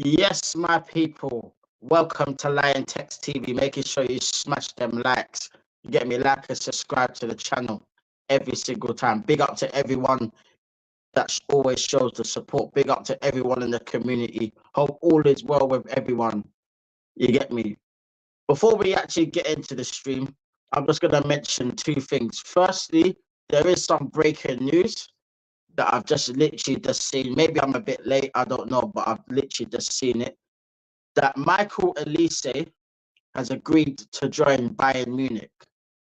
Yes, my people. Welcome to Liontekz TV. Making sure you smash them likes. You get me, like and subscribe to the channel every single time. Big up to everyone that always shows the support. Big up to everyone in the community. Hope all is well with everyone. You get me. Before we actually get into the stream, I'm just gonna mention two things. Firstly, there is some breaking news that I've just literally just seen. Maybe I'm a bit late, I don't know, but I've literally just seen it. That Michael Elise has agreed to join Bayern Munich.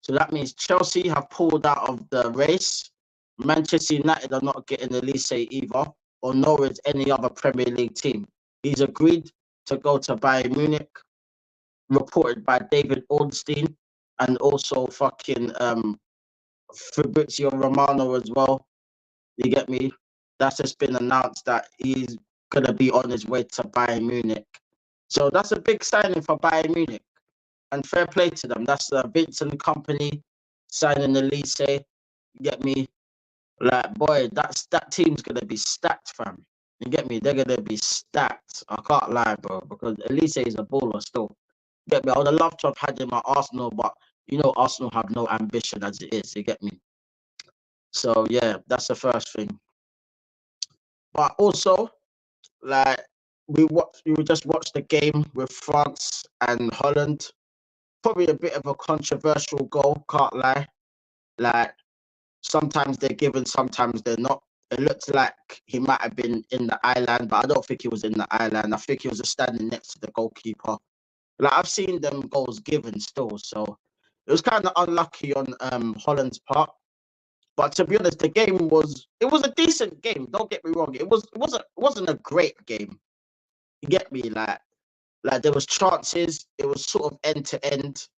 So that means Chelsea have pulled out of the race. Manchester United are not getting Elise either, or nor is any other Premier League team. He's agreed to go to Bayern Munich, reported by David Ornstein and also fucking Fabrizio Romano as well. You get me? That's just been announced that he's gonna be on his way to Bayern Munich. So that's a big signing for Bayern Munich. And fair play to them. That's the Vincent company signing Elise. You get me? Like, boy, that team's gonna be stacked, fam. You get me? They're gonna be stacked. I can't lie, bro, because Elise is a baller still. You get me? I would have loved to have had him at Arsenal, but you know Arsenal have no ambition as it is. You get me? So yeah, that's the first thing. But also, like we just watched the game with France and Holland. Probably a bit of a controversial goal, can't lie. Like sometimes they're given, sometimes they're not. It looked like he might have been in the eye line, but I don't think he was in the eye line. I think he was just standing next to the goalkeeper. Like I've seen them goals given still, so it was kind of unlucky on Holland's part. But to be honest, the game was a decent game. Don't get me wrong. It wasn't a great game. You get me? Like there was chances. It was sort of end to end.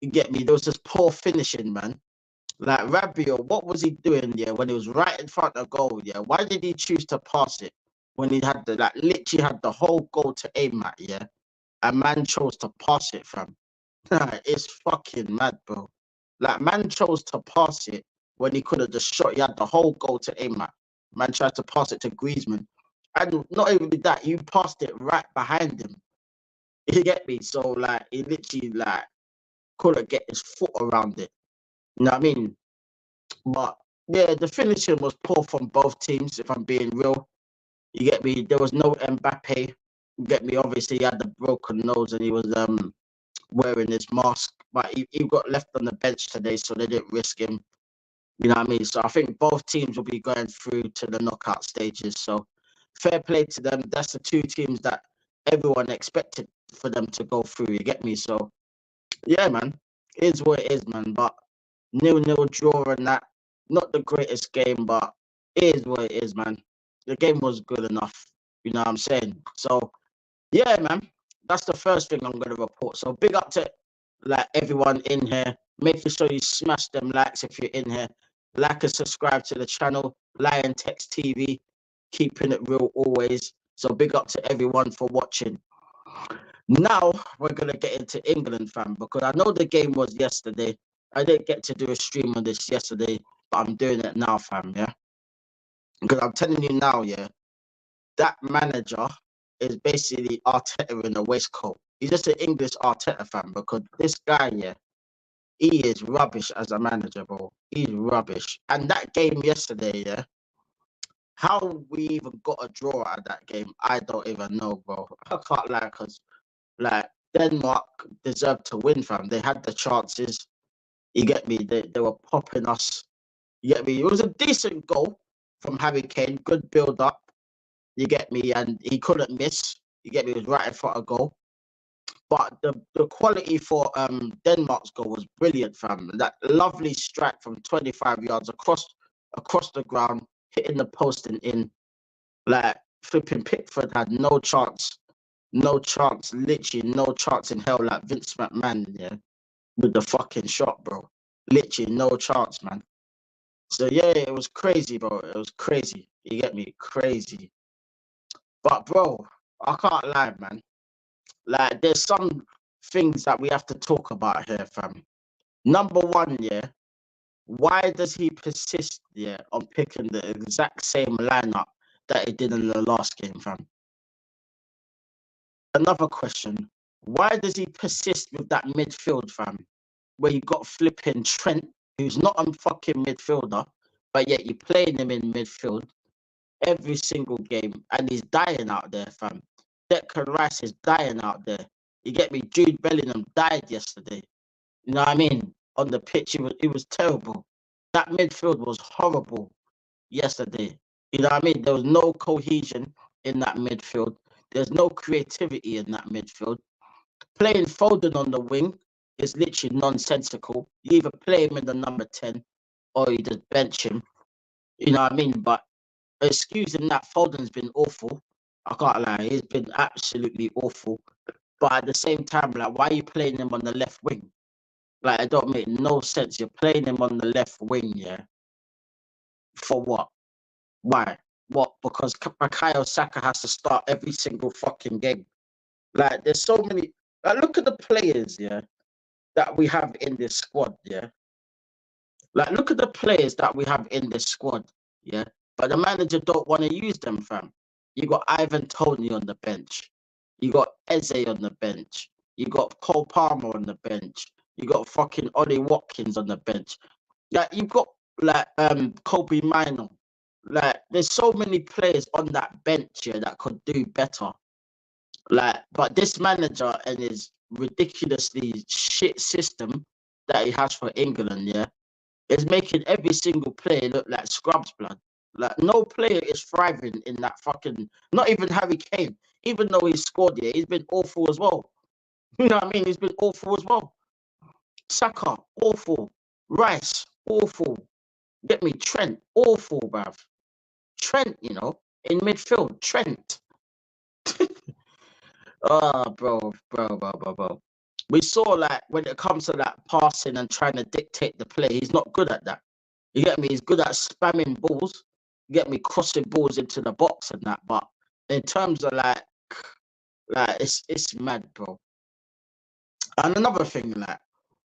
You get me? There was just poor finishing, man. Like Rabiot, what was he doing? Yeah, when he was right in front of goal. Yeah, why did he choose to pass it when he had the literally had the whole goal to aim at? Yeah, a man chose to pass it, fam. It's fucking mad, bro. Like man chose to pass it when he could have just shot. He had the whole goal to aim at. Man tried to pass it to Griezmann, and not even that, you passed it right behind him. You get me? So like, he literally like couldn't get his foot around it. You know what I mean? But yeah, the finishing was poor from both teams. If I'm being real, you get me. There was no Mbappe. You get me. Obviously, he had the broken nose and he was wearing his mask, but he got left on the bench today, so they didn't risk him. You know what I mean? So I think both teams will be going through to the knockout stages. So fair play to them. That's the two teams that everyone expected for them to go through. You get me? So yeah, man, it is what it is, man. But 0-0 draw and that, not the greatest game, but it is what it is, man. The game was good enough. You know what I'm saying? So yeah, man, that's the first thing I'm gonna report. So big up to like everyone in here. Making sure you smash them likes if you're in here. Like and subscribe to the channel, Liontekz TV. Keeping it real always. So big up to everyone for watching. Now we're gonna get into England, fam, because I know the game was yesterday. I didn't get to do a stream on this yesterday, but I'm doing it now, fam. Yeah, because I'm telling you now, yeah, that manager is basically Arteta in a waistcoat. He's just an English Arteta fan because this guy, yeah, he is rubbish as a manager, bro. He's rubbish. And that game yesterday, yeah, how we even got a draw at that game, I don't even know, bro. I can't lie, because like Denmark deserved to win, fam. They had the chances. You get me? They were popping us. You get me? It was a decent goal from Harry Kane. Good build up. You get me? And he couldn't miss. You get me? He was right in front of goal. But the quality for Denmark's goal was brilliant, fam. That lovely strike from 25 yards across the ground, hitting the post and in. Like flipping Pickford had no chance. No chance, literally no chance in hell. Like Vince McMahon, yeah, with the fucking shot, bro. Literally no chance, man. So yeah, it was crazy, bro. It was crazy. You get me? Crazy. But bro, I can't lie, man. Like there's some things that we have to talk about here, fam. Number one, yeah. Why does he persist, yeah, on picking the exact same lineup that he did in the last game, fam? Another question. Why does he persist with that midfield, fam? Where you got flipping Trent, who's not a fucking midfielder, but yet you're playing him in midfield every single game, and he's dying out there, fam. Declan Rice is dying out there. You get me? Jude Bellingham died yesterday. You know what I mean? On the pitch, it was terrible. That midfield was horrible yesterday. You know what I mean? There was no cohesion in that midfield. There's no creativity in that midfield. Playing Foden on the wing is literally nonsensical. You either play him in the number 10 or you just bench him. You know what I mean? But excusing that, Foden's been awful. I can't lie. He's been absolutely awful. But at the same time, like, why are you playing him on the left wing? Like, it don't make no sense. You're playing him on the left wing, yeah? For what? Why? What? Because Bukayo Saka has to start every single fucking game. Like, there's so many. Like, look at the players, yeah, that we have in this squad, yeah. Like, look at the players that we have in this squad, yeah. But the manager don't want to use them, fam. You got Ivan Toney on the bench. You got Eze on the bench. You got Cole Palmer on the bench. You got fucking Ollie Watkins on the bench. Like, you've got like Kobe Mino. Like, there's so many players on that bench here that could do better. Like, but this manager and his ridiculously shit system that he has for England, yeah, is making every single player look like scrubs, blood. Like, no player is thriving in that fucking. Not even Harry Kane, even though he scored, yeah, he's been awful as well. You know what I mean? He's been awful as well. Saka, awful. Rice, awful. Get me? Trent, awful, bruv. Trent, you know, in midfield, Trent. Oh, bro. We saw, like, when it comes to that passing and trying to dictate the play, he's not good at that. You get me? He's good at spamming balls. You get me? Crossing balls into the box and that. But in terms of like it's mad, bro. And another thing, like,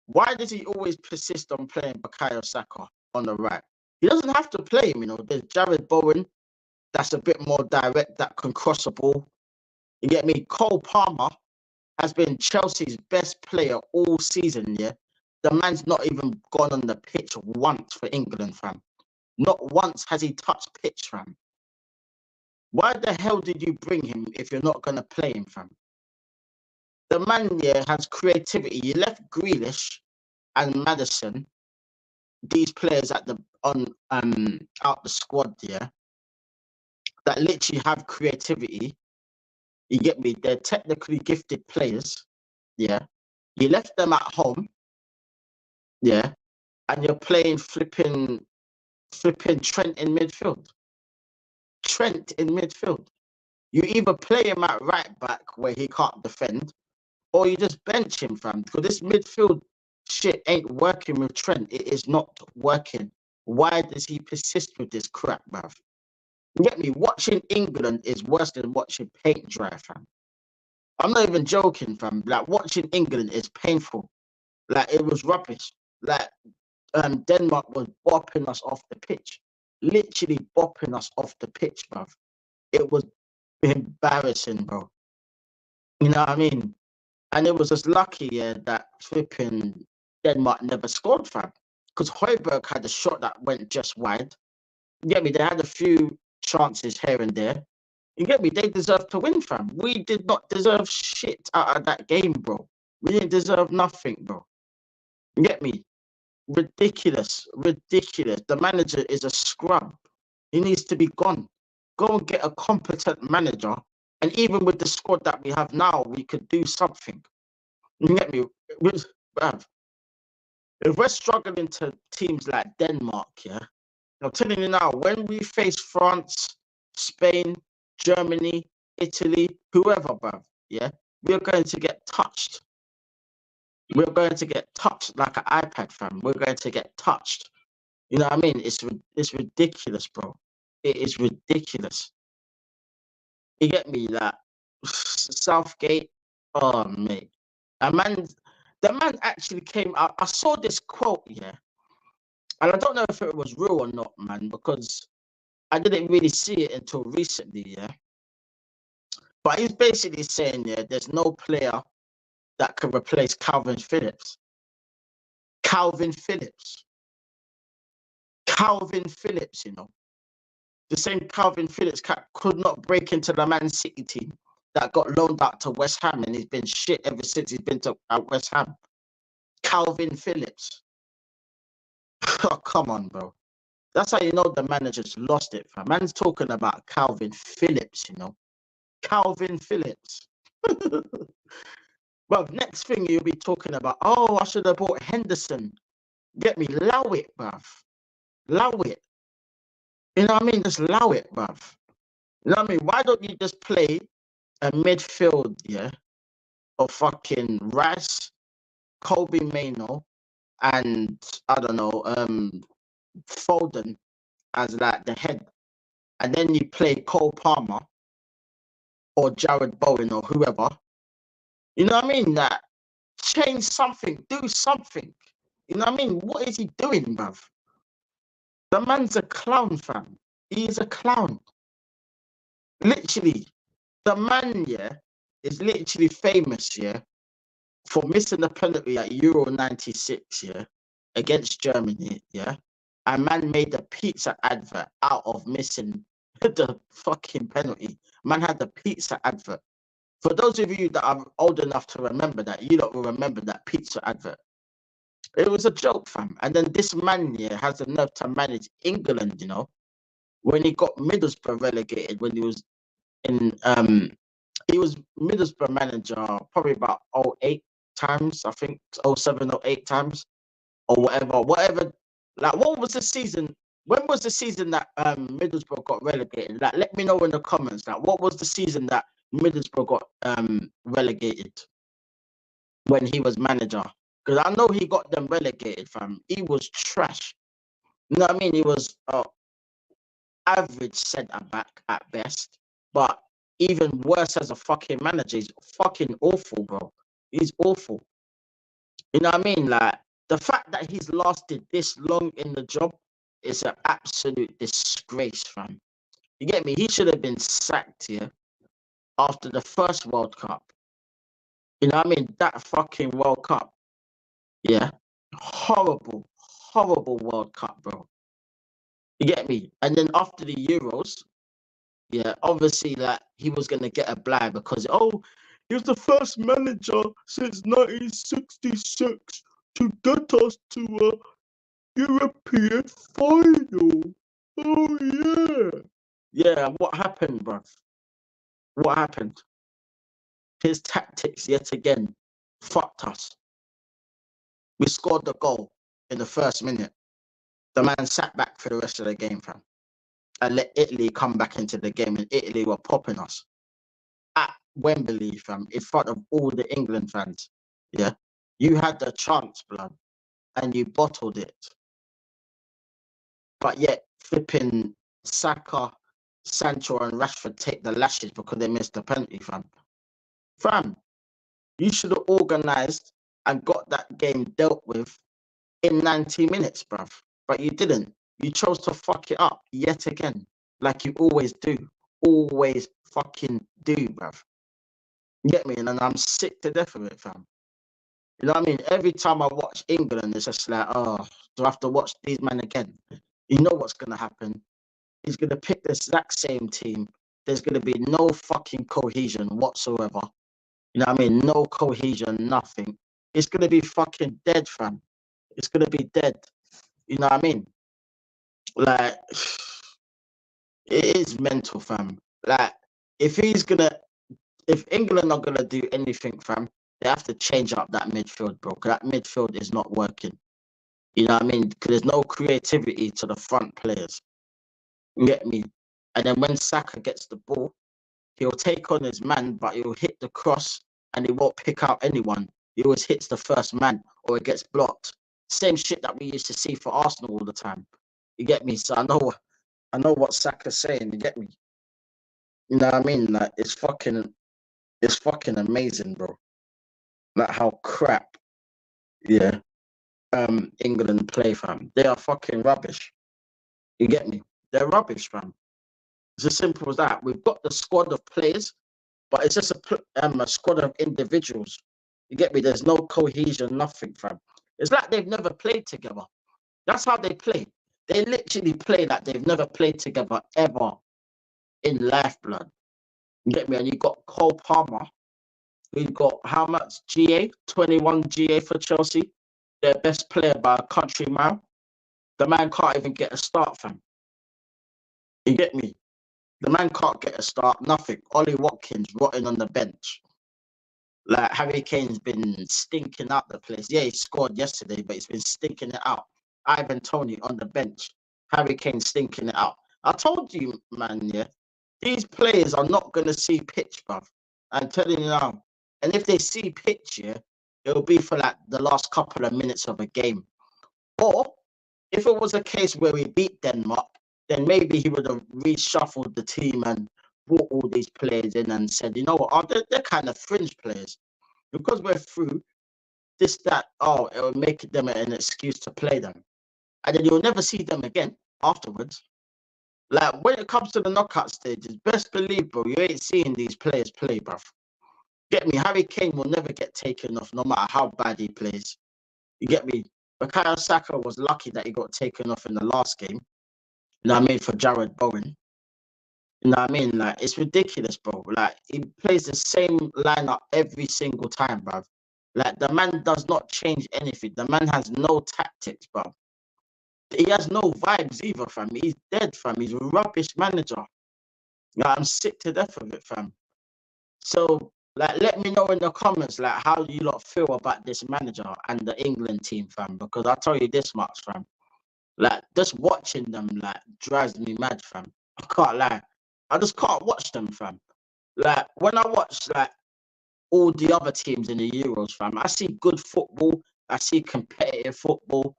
why does he always persist on playing Bukayo Saka on the right? He doesn't have to play him, you know. There's Jared Bowen, that's a bit more direct, that can cross a ball. You get me? Cole Palmer has been Chelsea's best player all season, yeah? The man's not even gone on the pitch once for England, fam. Not once has he touched pitch, fam. Why the hell did you bring him if you're not going to play him, fam? The man, yeah, has creativity. You left Grealish and Maddison, these players at the out the squad, yeah, that literally have creativity. You get me? They're technically gifted players, yeah. You left them at home, yeah, and you're playing flipping Trent in midfield. Trent in midfield. You either play him at right back where he can't defend, or you just bench him, fam. Because this midfield shit ain't working with Trent. It is not working. Why does he persist with this crap, bruv? You get me? Watching England is worse than watching paint dry, fam. I'm not even joking, fam. Like, watching England is painful. Like, it was rubbish. Like, Denmark was bopping us off the pitch. Literally bopping us off the pitch, bruv. It was embarrassing, bro. You know what I mean? And it was just lucky, yeah, that flipping Denmark never scored, fam. Because Højbjerg had a shot that went just wide. You get me? They had a few chances here and there. You get me? They deserved to win, fam. We did not deserve shit out of that game, bro. We didn't deserve nothing, bro. You get me? Ridiculous. The manager is a scrub. He needs to be gone. Go and get a competent manager. And even with the squad that we have now, we could do something. You get me? Bruv, if we're struggling to teams like Denmark, yeah, I'm telling you now, when we face France, Spain, Germany, Italy, whoever, bruv, yeah, we're going to get touched. We're going to get touched like an iPad, fam. We're going to get touched. You know what I mean? It's ridiculous, bro. It is ridiculous. You get me? Like, Southgate, oh, mate. The man actually came out. I saw this quote, yeah, and I don't know if it was real or not, man, because I didn't really see it until recently, yeah. But he's basically saying, yeah, there's no player that could replace Calvin Phillips. Calvin Phillips. Calvin Phillips, you know. The same Calvin Phillips could not break into the Man City team that got loaned out to West Ham, and he's been shit ever since he's been to West Ham. Calvin Phillips. Oh, come on, bro. That's how you know the manager's lost it, fam. Man's talking about Calvin Phillips, you know. Calvin Phillips. Well, next thing you'll be talking about, oh, I should have bought Henderson. Get me, allow it, bruv. Allow it. You know what I mean? Just allow it, bruv. You know what I mean? Why don't you just play a midfield, yeah, of fucking Rice, Kobe Mano, and I don't know, Foden as like the head, and then you play Cole Palmer or Jared Bowen or whoever. You know what I mean? That change something, do something. You know what I mean? What is he doing, bruv? The man's a clown, fam. He is a clown. Literally, the man, yeah, is literally famous, yeah, for missing the penalty at Euro 96, yeah, against Germany, yeah. And man made a pizza advert out of missing the fucking penalty. Man had the pizza advert. For those of you that are old enough to remember that, you don't remember that pizza advert. It was a joke, fam. And then this man here has the nerve to manage England, you know, when he got Middlesbrough relegated, when he was in he was Middlesbrough manager probably about 08 times, I think 07 or 8 times, or whatever. Like, what was the season? When was the season that Middlesbrough got relegated? Like, let me know in the comments. Like, what was the season that Middlesbrough got relegated when he was manager? Because I know he got them relegated, fam. He was trash. You know what I mean? He was average centre back at best, but even worse as a fucking manager. He's fucking awful, bro. He's awful. You know what I mean? Like, the fact that he's lasted this long in the job is an absolute disgrace, fam. You get me? He should have been sacked here after the first World Cup. You know what I mean? That fucking World Cup. Yeah. Horrible, horrible World Cup, bro. You get me? And then after the Euros, yeah, obviously, like, he was gonna get a blind because he was the first manager since 1966 to get us to a European final. Oh yeah. Yeah, what happened, bruv? What happened? His tactics yet again fucked us. We scored the goal in the first minute. The man sat back for the rest of the game, fam, and let Italy come back into the game, and Italy were popping us at Wembley, fam, in front of all the England fans. Yeah, you had the chance, blood, and you bottled it. But yet, flipping Saka, Sancho, and Rashford take the lashes because they missed the penalty, fam. Fam, you should have organised and got that game dealt with in 90 minutes, bruv. But you didn't. You chose to fuck it up yet again, like you always do. Always fucking do, bruv. You get me? And I'm sick to death of it, fam. You know what I mean? Every time I watch England, it's just like, oh, do I have to watch these men again? You know what's going to happen. He's going to pick the exact same team. There's going to be no fucking cohesion whatsoever. You know what I mean? No cohesion, nothing. It's going to be fucking dead, fam. It's going to be dead. You know what I mean? Like, it is mental, fam. Like, if England are going to do anything, fam, they have to change up that midfield, bro. Because that midfield is not working. You know what I mean? Because there's no creativity to the front players. You get me? And then when Saka gets the ball, he'll take on his man, but he'll hit the cross and he won't pick out anyone. He always hits the first man or it gets blocked. Same shit that we used to see for Arsenal all the time. You get me? So I know what Saka's saying. You get me? You know what I mean? Like, it's fucking amazing, bro. Like, how crap, yeah, England play, fam. They are fucking rubbish. You get me? They're rubbish, fam. It's as simple as that. We've got the squad of players but it's just a squad of individuals. You get me? There's no cohesion, nothing, fam. It's like they've never played together. That's how they play. They literally play like they've never played together ever in life, blood. You get me? And you got Cole Palmer, who got how much GA? 21 GA for Chelsea. Their best player by a country mile. The man can't even get a start, fam. You get me? The man can't get a start, nothing. Ollie Watkins rotting on the bench. Like, Harry Kane's been stinking out the place. Yeah, he scored yesterday, but he's been stinking it out. Ivan Toney on the bench. Harry Kane stinking it out. I told you, man, yeah, these players are not going to see pitch, bruv. I'm telling you now. And if they see pitch, yeah, it'll be for like the last couple of minutes of a game. Or if it was a case where we beat Denmark, then maybe he would have reshuffled the team and brought all these players in and said, you know what, they're kind of fringe players. Because we're through this, that, it will make them an excuse to play them. And then you'll never see them again afterwards. Like, when it comes to the knockout stages, best believe, bro, you ain't seeing these players play, bruv. Get me? Harry Kane will never get taken off no matter how bad he plays. You get me? Bukayo Saka was lucky that he got taken off in the last game. You know what I mean? For Jared Bowen. You know what I mean? Like, it's ridiculous, bro. Like, he plays the same lineup every single time, bruv. Like, the man does not change anything. The man has no tactics, bruv. He has no vibes either, fam. He's dead, fam. He's a rubbish manager. Like, I'm sick to death of it, fam. So, like, let me know in the comments, like, how you lot feel about this manager and the England team, fam. Because I'll tell you this much, fam. Like, just watching them, like, drives me mad, fam. I can't lie. I just can't watch them, fam. Like, when I watch, like, all the other teams in the Euros, fam, I see good football. I see competitive football.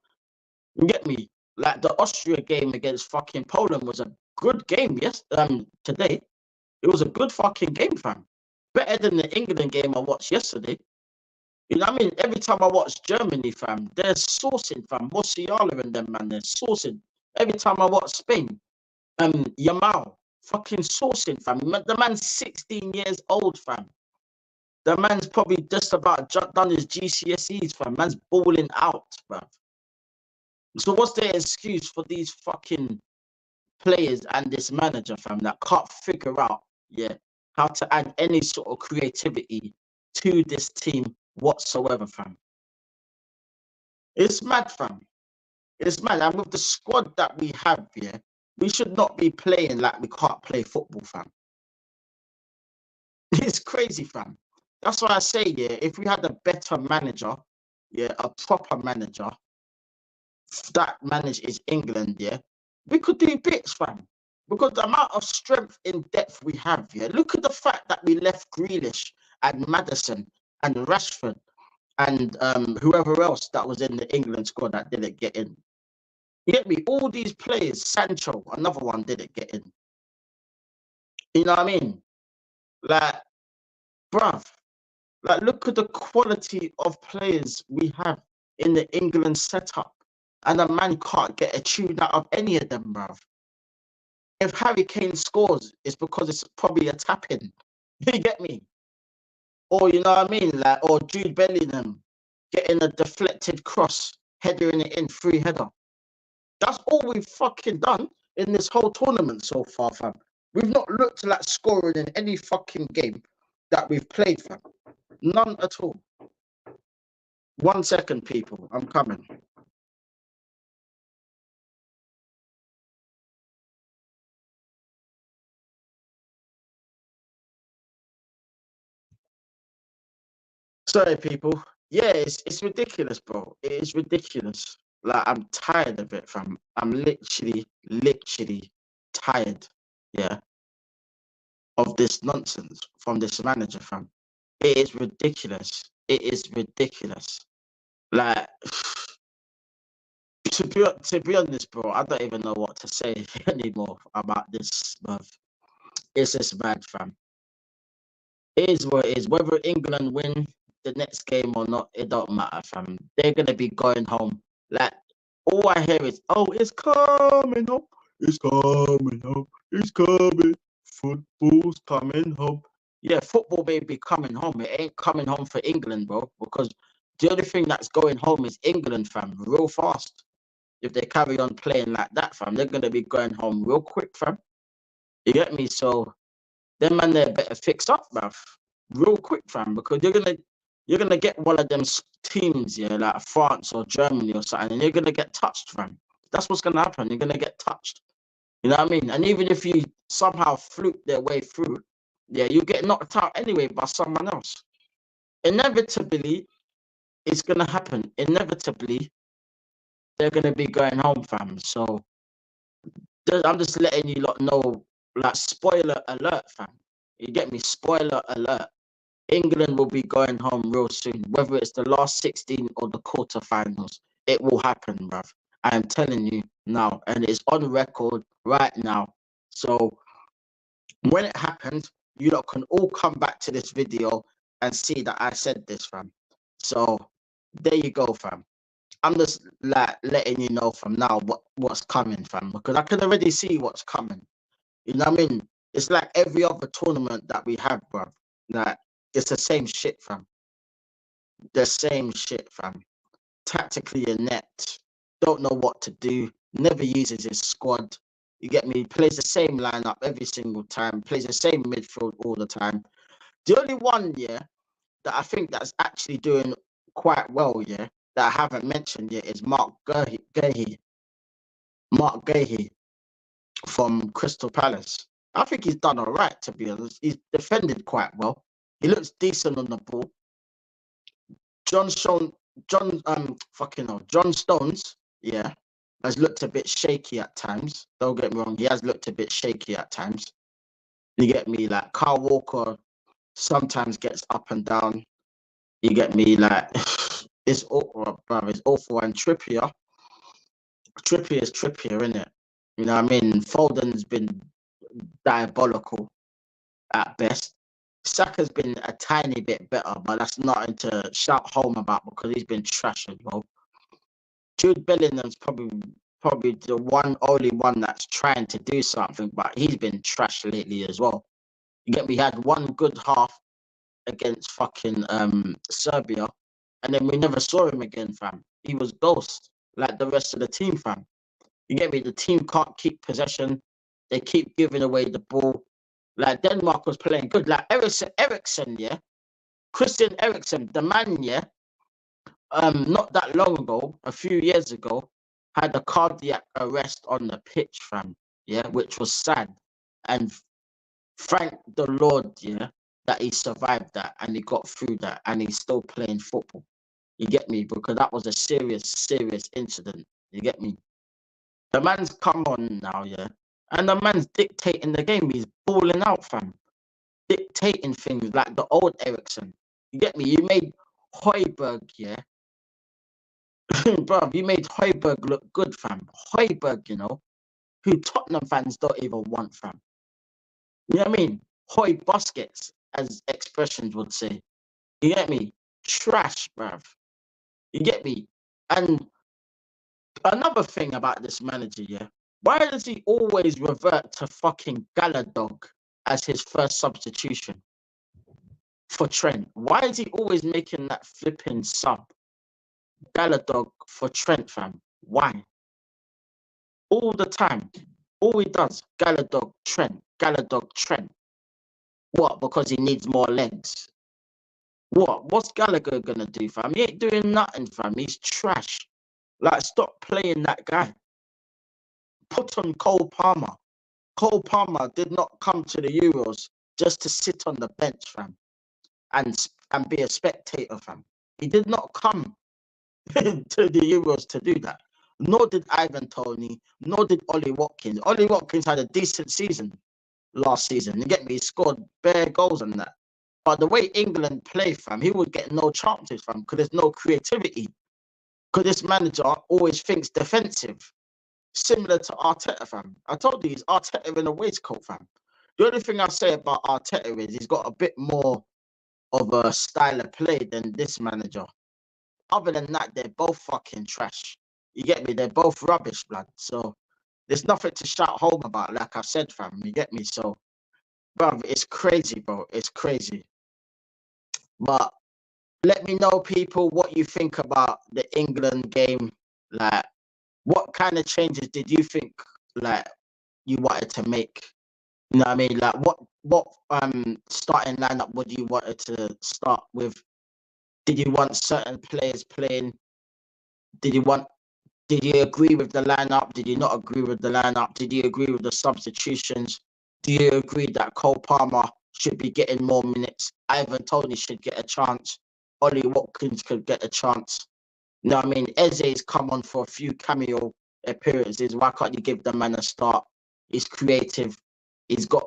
You get me? Like, the Austria game against fucking Poland was a good game, today. It was a good fucking game, fam. Better than the England game I watched yesterday. You know what I mean? Every time I watch Germany, fam, they're sourcing, fam. Musiala and them, man, they're sourcing. Every time I watch Spain, Yamal, fucking sourcing, fam. The man's 16 years old, fam. The man's probably just about done his GCSEs, fam. Man's balling out, bruv. So what's their excuse for these fucking players and this manager, fam, that can't figure out, how to add any sort of creativity to this team whatsoever, fam? It's mad, fam. It's mad. And with the squad that we have, we should not be playing like we can't play football, fam. It's crazy, fam. That's why I say, if we had a better manager, a proper manager that manages England, we could do bits, fam. Because the amount of strength in depth we have, look at the fact that we left Grealish and Maddison and Rashford and whoever else that was in the England squad that didn't get in. You get me? All these players, Sancho, another one, didn't get in. You know what I mean? Like, bruv, like, look at the quality of players we have in the England setup. And a man can't get a tune out of any of them, bruv. If Harry Kane scores, it's because it's probably a tap-in. You get me? Or, you know what I mean? Like, or Jude Bellingham getting a deflected cross, headering it in, free header. That's all we've fucking done in this whole tournament so far, fam. We've not looked like scoring in any fucking game that we've played, fam. None at all. 1 second, people. I'm coming. Sorry, people. Yeah, it's ridiculous, bro. It is ridiculous. Like, I'm tired of it, fam. I'm literally tired, of this nonsense from this manager, fam. It is ridiculous. It is ridiculous. Like, to be honest, bro, I don't even know what to say anymore about this, bruv. It's just bad, fam. It is what it is. Whether England win the next game or not, it don't matter, fam. They're gonna be going home. Like, all I hear is, "Oh, it's coming home. It's coming home. It's coming. Football's coming home." yeah, football may be coming home. It ain't coming home for England, bro, because the only thing that's going home is England, fam, real fast. If they carry on playing like that, fam, they're gonna be going home real quick, fam. You get me? So them man there better fix up, bruv, real quick, fam, because you're gonna get one of them teams, yeah, like France or Germany or something, and you're gonna get touched, fam. That's what's gonna happen. You're gonna get touched. You know what I mean? And even if you somehow fluke their way through, yeah, you get knocked out anyway by someone else. Inevitably, it's gonna happen. Inevitably, they're gonna be going home, fam. So I'm just letting you lot know, like, spoiler alert, fam. You get me? Spoiler alert. England will be going home real soon, whether it's the last 16 or the quarterfinals. It will happen, bruv. I am telling you now, and it's on record right now. So when it happens, you lot can all come back to this video and see that I said this, fam. So there you go, fam. I'm just like letting you know from now what's coming, fam, because I can already see what's coming. You know what I mean? It's like every other tournament that we have, bruv. Like, it's the same shit, fam. The same shit, fam. Tactically inept. Don't know what to do. Never uses his squad. You get me? Plays the same lineup every single time. Plays the same midfield all the time. The only one, yeah, that I think that's actually doing quite well, yeah, that I haven't mentioned yet is Mark Gahey. Mark Gahey from Crystal Palace. I think he's done all right, to be honest. He's defended quite well. He looks decent on the ball. John Stones, yeah, has looked a bit shaky at times. Don't get me wrong, he has looked a bit shaky at times. You get me? Like, Kyle Walker sometimes gets up and down. You get me? Like, it's awful, brother. It's awful. And Trippier is Trippier, innit? You know what I mean? Foden's been diabolical at best. Saka's been a tiny bit better, but that's nothing to shout home about because he's been trash as well. Jude Bellingham's probably the only one that's trying to do something, but he's been trash lately as well. You get me? He had one good half against fucking Serbia, and then we never saw him again, fam. He was ghost, like the rest of the team, fam. You get me? The team can't keep possession. They keep giving away the ball. Like, Denmark was playing good. Like, Eriksen, yeah? Christian Eriksen, the man, yeah? Not that long ago, a few years ago, had a cardiac arrest on the pitch, fam. Yeah, which was sad. And thank the Lord, yeah, that he survived that and he got through that and he's still playing football. You get me? Because that was a serious incident. You get me? The man's come on now, yeah, and the man's dictating the game. He's balling out, fam, dictating things like the old Ericsson. You get me? You made Højbjerg, yeah, bro. You made Højbjerg look good, fam. Højbjerg, you know, who Tottenham fans don't even want, fam. You know what I mean? Hoy Busquets, as expressions would say. You get me? Trash, bruv. You get me? And another thing about this manager, yeah, why does he always revert to fucking Galadog as his first substitution for Trent? Why is he always making that flipping sub? Galadog for Trent, fam. Why? All the time. All he does, Galadog, Trent, Galadog, Trent. What? Because he needs more legs. What? What's Gallagher gonna do, fam? He ain't doing nothing, fam. He's trash. Like, stop playing that guy. Put on Cole Palmer. Cole Palmer did not come to the Euros just to sit on the bench, fam, and be a spectator, fam. He did not come to the Euros to do that. Nor did Ivan Toney, nor did Ollie Watkins. Ollie Watkins had a decent season last season. You get me? He scored bare goals on that. But the way England play, fam, he would get no chances, fam, because there's no creativity. Because this manager always thinks defensive. Similar to Arteta, fam. I told you, he's Arteta in a waistcoat, fam. The only thing I say about Arteta is he's got a bit more of a style of play than this manager. Other than that, they're both fucking trash. You get me? They're both rubbish, blood. So there's nothing to shout home about, like I said, fam. You get me? So Bro, it's crazy, bro. It's crazy. But let me know, people, what you think about the England game. Like, what kind of changes did you think, like, you wanted to make? You know what I mean? Like, what starting lineup would you wanted to start with? Did you want certain players playing? Did you want? Did you agree with the lineup? Did you not agree with the lineup? Did you agree with the substitutions? Do you agree that Cole Palmer should be getting more minutes? Ivan Toney should get a chance. Ollie Watkins could get a chance. You know what I mean? Eze's come on for a few cameo appearances. Why can't you give the man a start? He's creative. He's got.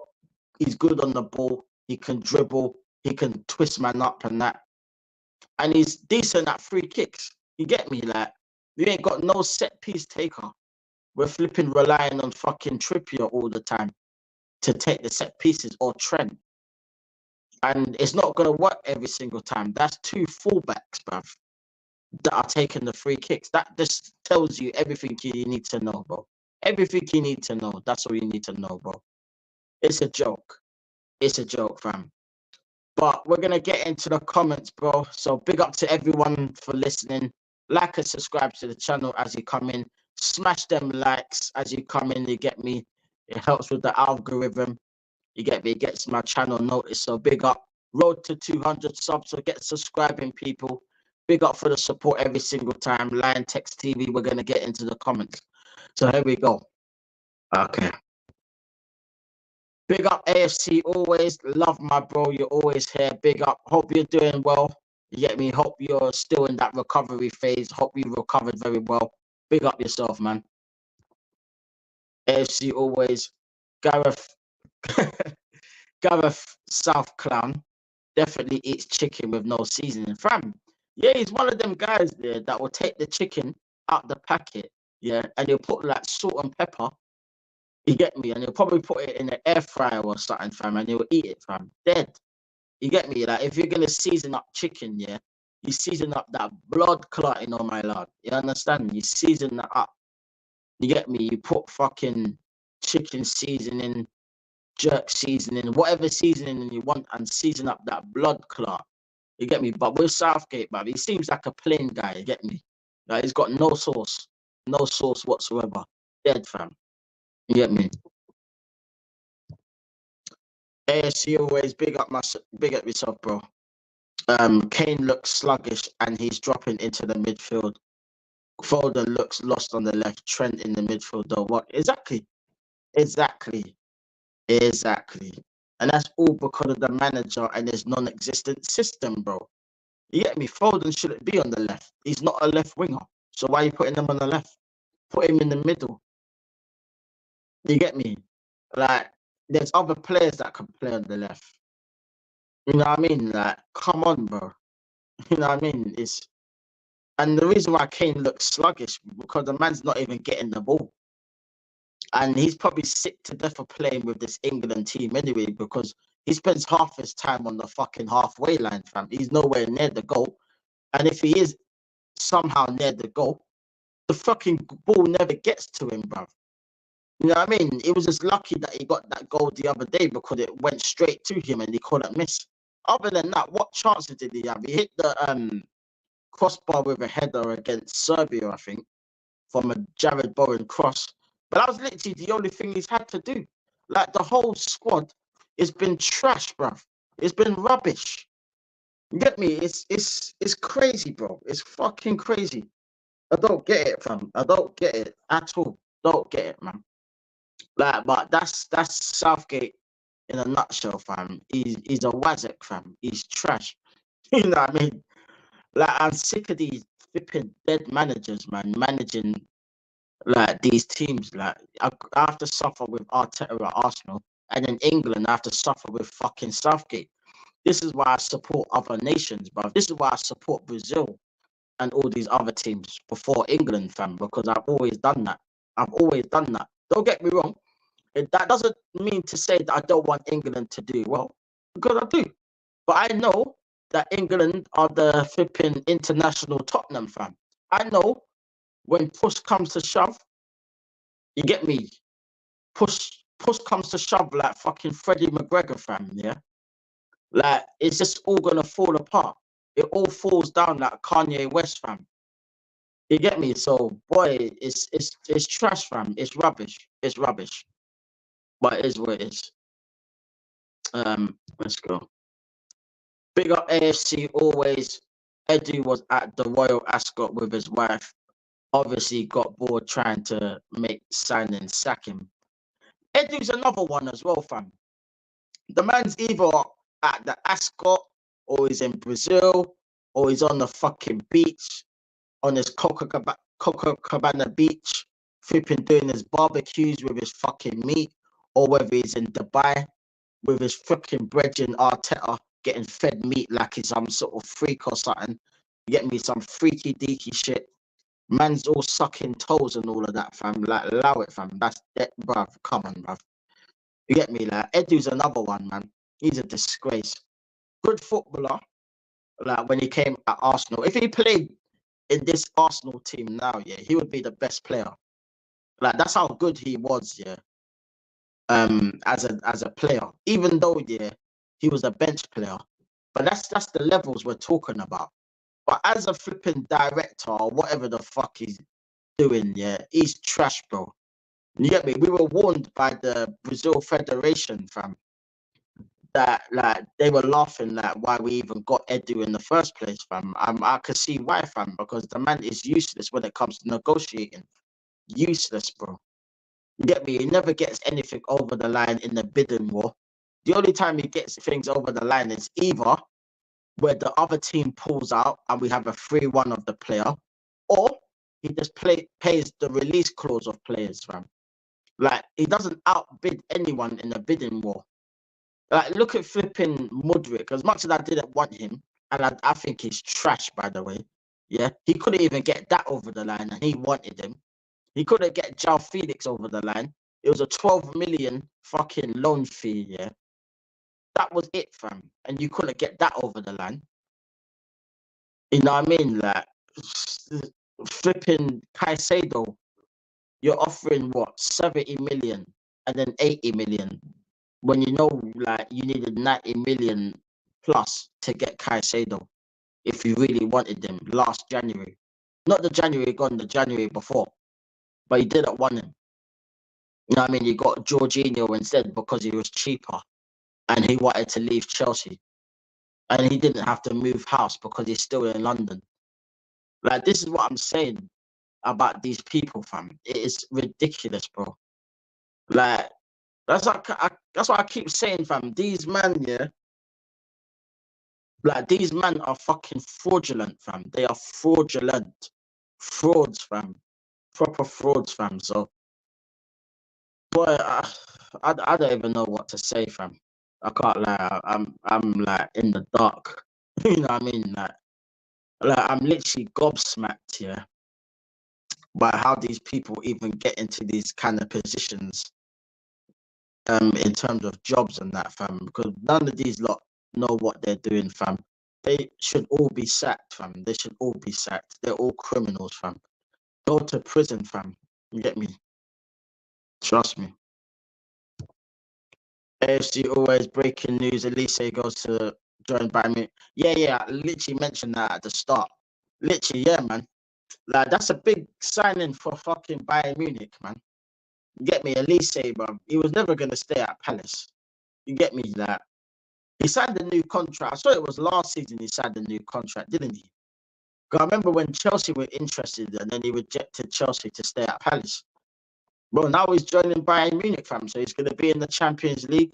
He's good on the ball. He can dribble. He can twist man up and that. And he's decent at free kicks. You get me? Like, we ain't got no set piece taker. We're flipping relying on fucking Trippier all the time to take the set pieces, or Trent. And it's not going to work every single time. That's two fullbacks, bruv, that are taking the free kicks. That just tells you everything you need to know, bro. Everything you need to know. That's all you need to know, bro. It's a joke. It's a joke, fam. But we're going to get into the comments, bro. So big up to everyone for listening. Like and subscribe to the channel as you come in. Smash them likes as you come in. You get me? It helps with the algorithm. You get me? It gets my channel noticed. So big up. Road to 200 subs. So get subscribing, people. Big up for the support every single time. Liontekz TV. We're going to get into the comments. So here we go. Okay. Big up AFC always. Love my bro. You're always here. Big up. Hope you're doing well. You get me? Hope you're still in that recovery phase. Hope you recovered very well. Big up yourself, man. AFC always. Gareth Gareth South Clown definitely eats chicken with no seasoning. Fam, yeah, he's one of them guys there that will take the chicken out the packet, yeah, and he'll put like salt and pepper. You get me? And he'll probably put it in an air fryer or something, fam, and he'll eat it, fam. Dead. You get me? Like, if you're gonna season up chicken, yeah, you season up that blood clotting on my lord. You understand? You season that up. You get me? You put fucking chicken seasoning, jerk seasoning, whatever seasoning you want, and season up that blood clot. You get me? But with Southgate, man, he seems like a plain guy. You get me? Like, he's got no sauce whatsoever. Dead, fam. You get me? ASC always big up yourself, bro. Kane looks sluggish and he's dropping into the midfield. Foden looks lost on the left. Trent in the midfield, though. What exactly? Exactly. Exactly. And that's all because of the manager and his non-existent system, bro. You get me? Foden shouldn't be on the left. He's not a left winger. So why are you putting him on the left? Put him in the middle. You get me? Like, there's other players that can play on the left. You know what I mean? Like, come on, bro. You know what I mean? And the reason why Kane looks sluggish because the man's not even getting the ball. And he's probably sick to death of playing with this England team anyway, because he spends half his time on the fucking halfway line, fam. He's nowhere near the goal. And if he is somehow near the goal, the fucking ball never gets to him, bruv. You know what I mean? It was just lucky that he got that goal the other day because it went straight to him and he couldn't miss. Other than that, what chances did he have? He hit the crossbar with a header against Serbia, I think, from a Jared Bowen cross. But that was literally the only thing he's had to do. Like, the whole squad has been trash, bruv. It's been rubbish. You get me? It's crazy, bro. It's fucking crazy. I don't get it, fam. I don't get it at all. Don't get it, man. Like, but that's Southgate in a nutshell, fam. He's a wazak, fam. He's trash. You know what I mean? Like, I'm sick of these flipping dead managers, man, managing like these teams. Like, I have to suffer with Arteta at Arsenal, and in England, I have to suffer with fucking Southgate. This is why I support other nations, bro. This is why I support Brazil and all these other teams before England, fam, because I've always done that. I've always done that. Don't get me wrong. That doesn't mean to say that I don't want England to do well, because I do. But I know that England are the flipping international Tottenham, fam. I know when push comes to shove, you get me, push push comes to shove, like fucking Freddie McGregor, fam, yeah? Like, it's just all gonna fall apart. It all falls down like Kanye West, fam. You get me? So, boy, it's trash, fam. It's rubbish. It's rubbish. But it is what it is. Let's go. Big up AFC always. Eddie was at the Royal Ascot with his wife. Obviously got bored trying to make sign sack him. Eddie's another one as well, fam. The man's either at the Ascot or he's in Brazil or he's on the fucking beach on his Copacabana beach, flipping doing his barbecues with his fucking meat, or whether he's in Dubai with his fucking brethren Arteta getting fed meat like he's some sort of freak or something. You get me? Some freaky deaky shit. Man's all sucking toes and all of that, fam. Like, allow it, fam. That's that, bruv. Come on, bruv. You get me? Like, Edu's another one, man. He's a disgrace. Good footballer. Like, when he came at Arsenal. If he played in this Arsenal team now, yeah, he would be the best player. Like, that's how good he was, yeah. As a player. Even though, yeah, he was a bench player. But that's the levels we're talking about. But as a flipping director or whatever the fuck he's doing, yeah, he's trash, bro. You get me? We were warned by the Brazil Federation, fam, that like they were laughing like why we even got Edu in the first place, fam. I could see why, fam, because the man is useless when it comes to negotiating. Useless, bro. You get me? He never gets anything over the line in the bidding war. The only time he gets things over the line is either where the other team pulls out and we have a 3-1 of the player, or he just pays the release clause of players, fam. Like, he doesn't outbid anyone in the bidding war. Like, look at flipping Mudryk. As much as I didn't want him, and I think he's trash, by the way. Yeah, he couldn't even get that over the line, and he wanted him. He couldn't get João Felix over the line. It was a 12 million fucking loan fee, yeah. That was it, fam. And you couldn't get that over the line. You know what I mean? Like, flipping Caicedo, you're offering what, 70 million and then 80 million when you know, like, you needed 90 million plus to get Caicedo if you really wanted them last January. Not the January gone, the January before. But you didn't want him. You know what I mean? You got Jorginho instead because he was cheaper and he wanted to leave Chelsea. And he didn't have to move house because he's still in London. Like, this is what I'm saying about these people, fam. It is ridiculous, bro. Like, that's what I keep saying, fam. These men, yeah, like, these men are fucking fraudulent, fam. They are fraudulent. Frauds, fam. Proper frauds, fam. So, boy, I don't even know what to say, fam. I can't lie. I'm like in the dark. You know what I mean? Like I'm literally gobsmacked, yeah, by how these people even get into these kind of positions. In terms of jobs and that, fam, because none of these lot know what they're doing, fam. They should all be sacked, fam. They should all be sacked. They're all criminals, fam. Go to prison, fam. You get me? Trust me. AFC always breaking news. Elise goes to join Bayern Munich. Yeah. I literally mentioned that at the start. Literally, yeah, man. Like, that's a big signing for fucking Bayern Munich, man. You get me? Elise, bro. He was never gonna stay at Palace. You get me? Like, he signed a new contract. I saw it was last season he signed a new contract, didn't he? Because I remember when Chelsea were interested and then he rejected Chelsea to stay at Palace. Well, now he's joining Bayern Munich, fam. So he's going to be in the Champions League.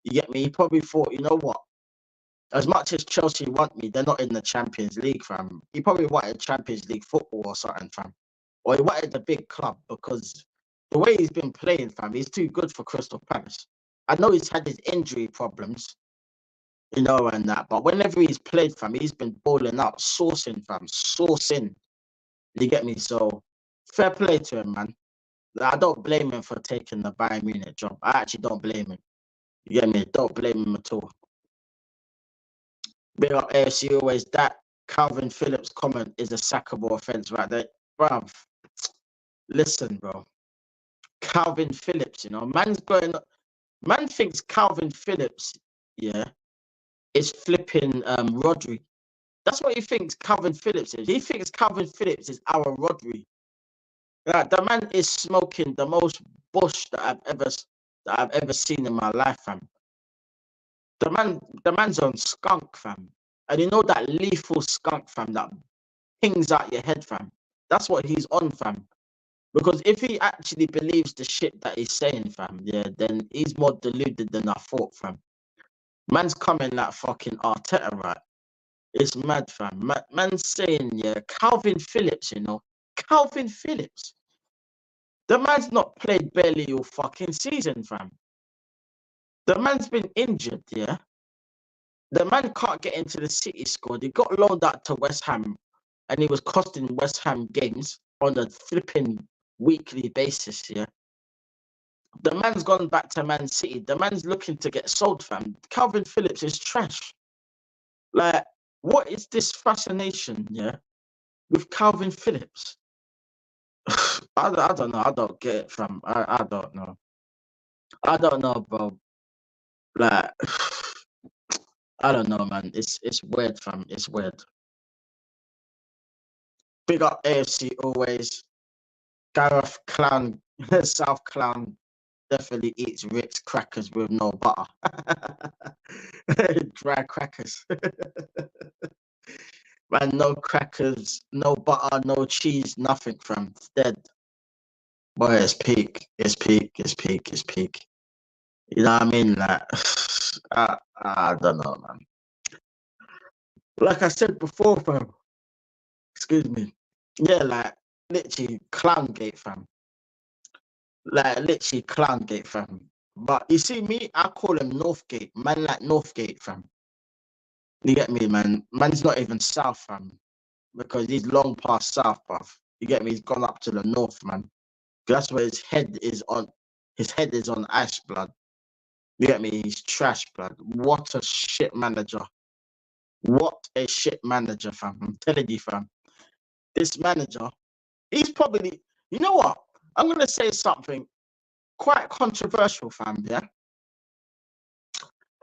You get me? He probably thought, you know what? As much as Chelsea want me, they're not in the Champions League, fam. He probably wanted Champions League football or something, fam. Or he wanted the big club because the way he's been playing, fam, he's too good for Crystal Palace. I know he's had his injury problems, you know, and that. But whenever he's played, fam, he's been balling out, sourcing, fam, sourcing. You get me? So, fair play to him, man. I don't blame him for taking the Bayern Munich job. I actually don't blame him. You get me? Don't blame him at all. Big up AFC always. That Calvin Phillips comment is a sackable offence right there. Bruv, listen, bro. Calvin Phillips, you know, man thinks Calvin Phillips, yeah, is flipping Rodri. That's what he thinks Calvin Phillips is. He thinks Calvin Phillips is our Rodri. Like, the man is smoking the most bush that I've ever seen in my life, fam. The man's on skunk, fam. And you know that lethal skunk, fam, that pings out your head, fam. That's what he's on, fam. Because if he actually believes the shit that he's saying, fam, yeah, then he's more deluded than I thought, fam. Man's coming like fucking Arteta, right? It's mad, fam. Man's saying, yeah, Calvin Phillips, you know. Calvin Phillips. The man's not played barely all fucking season, fam. The man's been injured, yeah. The man can't get into the City squad. He got loaned out to West Ham, and he was costing West Ham games on a flipping weekly basis, yeah. The man's gone back to Man City. The man's looking to get sold, fam. Calvin Phillips is trash. Like, what is this fascination, yeah, with Calvin Phillips? I don't know. I don't get it, fam. I don't know. I don't know, bro. Like, I don't know, man. It's weird, fam. It's weird. Big up AFC always. Gareth Clown, South Clown definitely eats Ritz crackers with no butter. Dry crackers. Man, no crackers, no butter, no cheese, nothing, from. It's dead. Boy, it's peak. It's peak. It's peak. It's peak. You know what I mean? Like, I don't know, man. Like I said before, fam. Excuse me. Yeah, like, literally clown gate, fam. Like, literally clown gate, fam. But you see me, I call him Northgate. Man, like Northgate, fam. You get me, man? Man's not even south, fam. Because he's long past south, bruv. You get me? He's gone up to the north, man. That's where his head is on. His head is on ash, blood. You get me? He's trash, blood. What a shit manager. What a shit manager, fam. I'm telling you, fam. This manager, he's probably, you know what? I'm going to say something quite controversial, fam, yeah?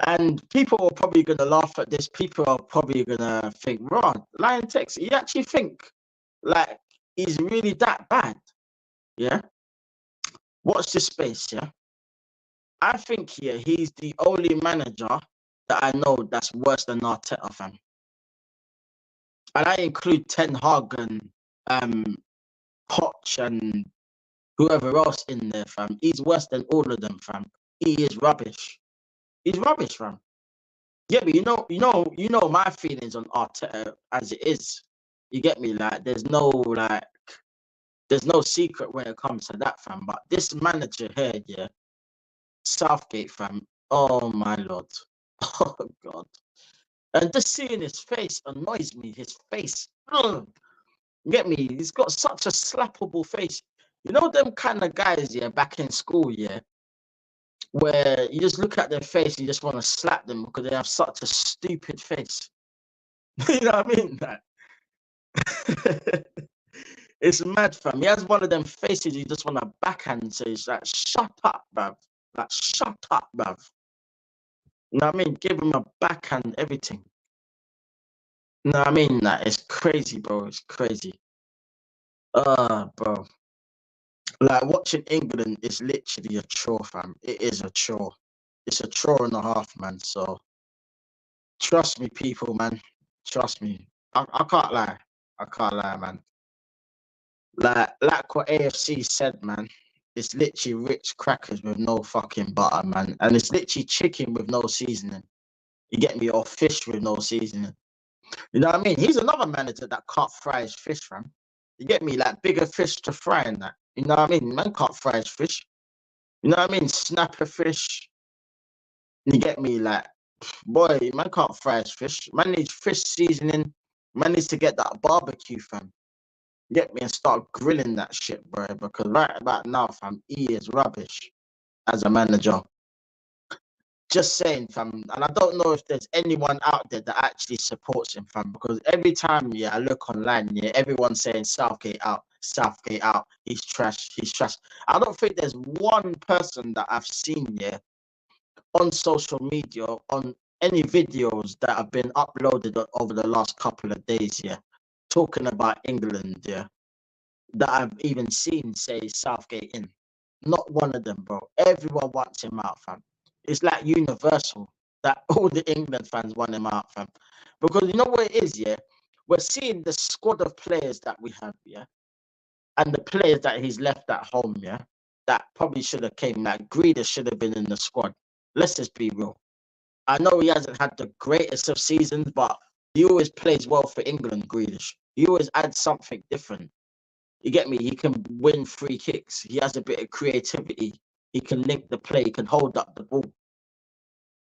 And people are probably going to laugh at this. People are probably going to think, Rod, Liontekz, you actually think, like, he's really that bad, yeah? Watch this space, yeah? I think here he's the only manager that I know that's worse than Arteta, fam. And I include Ten Hag and Poch and whoever else in there, fam. He's worse than all of them, fam. He is rubbish. He's rubbish, fam. Yeah, but you know my feelings on Arteta as it is. You get me? Like, there's no secret when it comes to that, fam. But this manager here, yeah, Southgate, fam. Oh my lord. Oh god. And just seeing his face annoys me. His face. Ugh. Get me? He's got such a slappable face. You know them kind of guys, yeah, back in school, yeah, where you just look at their face and you just want to slap them because they have such a stupid face. You know what I mean? Like, it's mad, fam. He has one of them faces you just want to backhand and say, it's like, shut up, bruv. Like, shut up, bruv. You know what I mean? Give him a backhand, everything. You know what I mean? Like, it's crazy, bro. It's crazy. Bro. Like, watching England is literally a chore, fam. It is a chore. It's a chore and a half, man. So, trust me, people, man. Trust me. I can't lie. I can't lie, man. Like what AFC said, man. It's literally rich crackers with no fucking butter, man. And it's literally chicken with no seasoning. You get me? Or fish with no seasoning. You know what I mean? He's another manager that can't fry his fish, fam. You get me? Like, bigger fish to fry and that. You know what I mean? Man can't fry his fish. You know what I mean? Snapper fish. You get me? Like, boy, man can't fry his fish. Man needs fish seasoning. Man needs to get that barbecue, fam. Get me? And start grilling that shit, bro. Because right about now, fam, he is rubbish as a manager. Just saying, fam. And I don't know if there's anyone out there that actually supports him, fam. Because every time, yeah, I look online, yeah, everyone's saying Southgate out. Southgate out. He's trash. He's trash. I don't think there's one person that I've seen on social media, on any videos that have been uploaded over the last couple of days, talking about England, that I've even seen say Southgate in. Not one of them, bro. Everyone wants him out, fam. It's like universal that all the England fans want him out, fam. Because you know what it is, we're seeing the squad of players that we have, and the players that he's left at home, that probably should have came. Like Greeder should have been in the squad. Let's just be real. I know he hasn't had the greatest of seasons, but he always plays well for England, Grealish. He always adds something different. You get me? He can win free kicks. He has a bit of creativity. He can link the play. He can hold up the ball.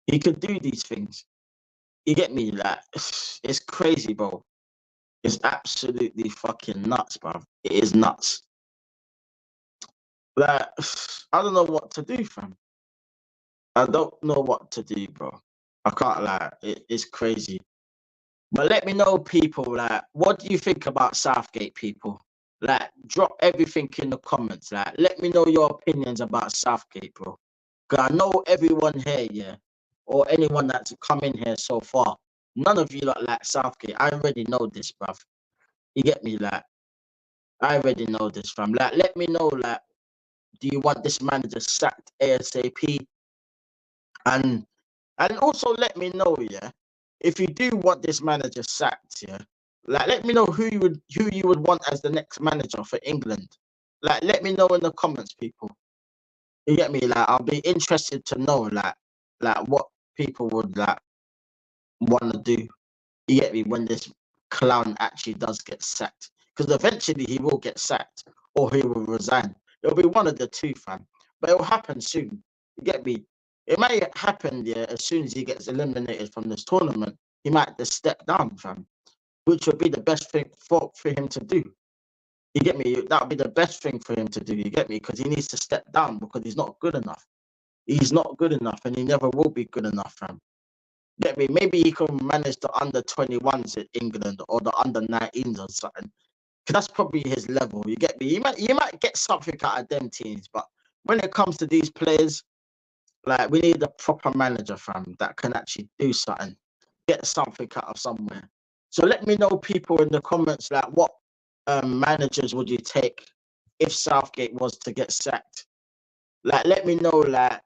He can do these things. You get me? Like, it's crazy, bro. It's absolutely fucking nuts, bro. It is nuts. Like, I don't know what to do, fam. I don't know what to do, bro. I can't lie. It's crazy. But let me know, people, like, what do you think about Southgate, people? Like, drop everything in the comments. Like, let me know your opinions about Southgate, bro. Because I know everyone here, or anyone that's come in here so far, none of you lot like Southgate. I already know this, bruv. You get me? Like, I already know this, fam. Like, let me know, like, do you want this manager sacked ASAP? And also let me know, if you do want this manager sacked, like let me know who you would want as the next manager for England. Like let me know in the comments, people. You get me? Like I'll be interested to know like what people would like want to do. You get me? When this clown actually does get sacked. Because eventually he will get sacked or he will resign. It'll be one of the two, fam. But it'll happen soon. You get me? It might happen, as soon as he gets eliminated from this tournament. He might just step down, fam. Which would be the best thing for him to do. You get me? That would be the best thing for him to do. You get me? Because he needs to step down because he's not good enough. He's not good enough and he never will be good enough, fam. Get me? Maybe he can manage the under-21s in England or the under-19s or something. Because that's probably his level. You get me? You might get something out of them teams, but when it comes to these players, like we need a proper manager, fam, that can actually do something, get something out of somewhere. So let me know, people, in the comments, like what managers would you take if Southgate was to get sacked? Like, let me know, like,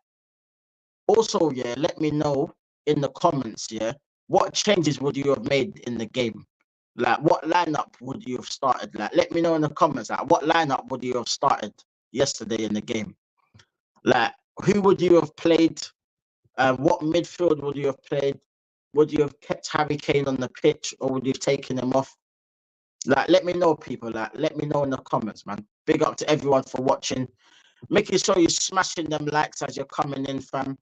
also, let me know in the comments, what changes would you have made in the game? Like, what lineup would you have started? Like, let me know in the comments, like, what lineup would you have started yesterday in the game? Like, who would you have played? What midfield would you have played? Would you have kept Harry Kane on the pitch or would you have taken him off? Like, let me know, people. Like, let me know in the comments, man. Big up to everyone for watching. Making sure you're smashing them likes as you're coming in, fam.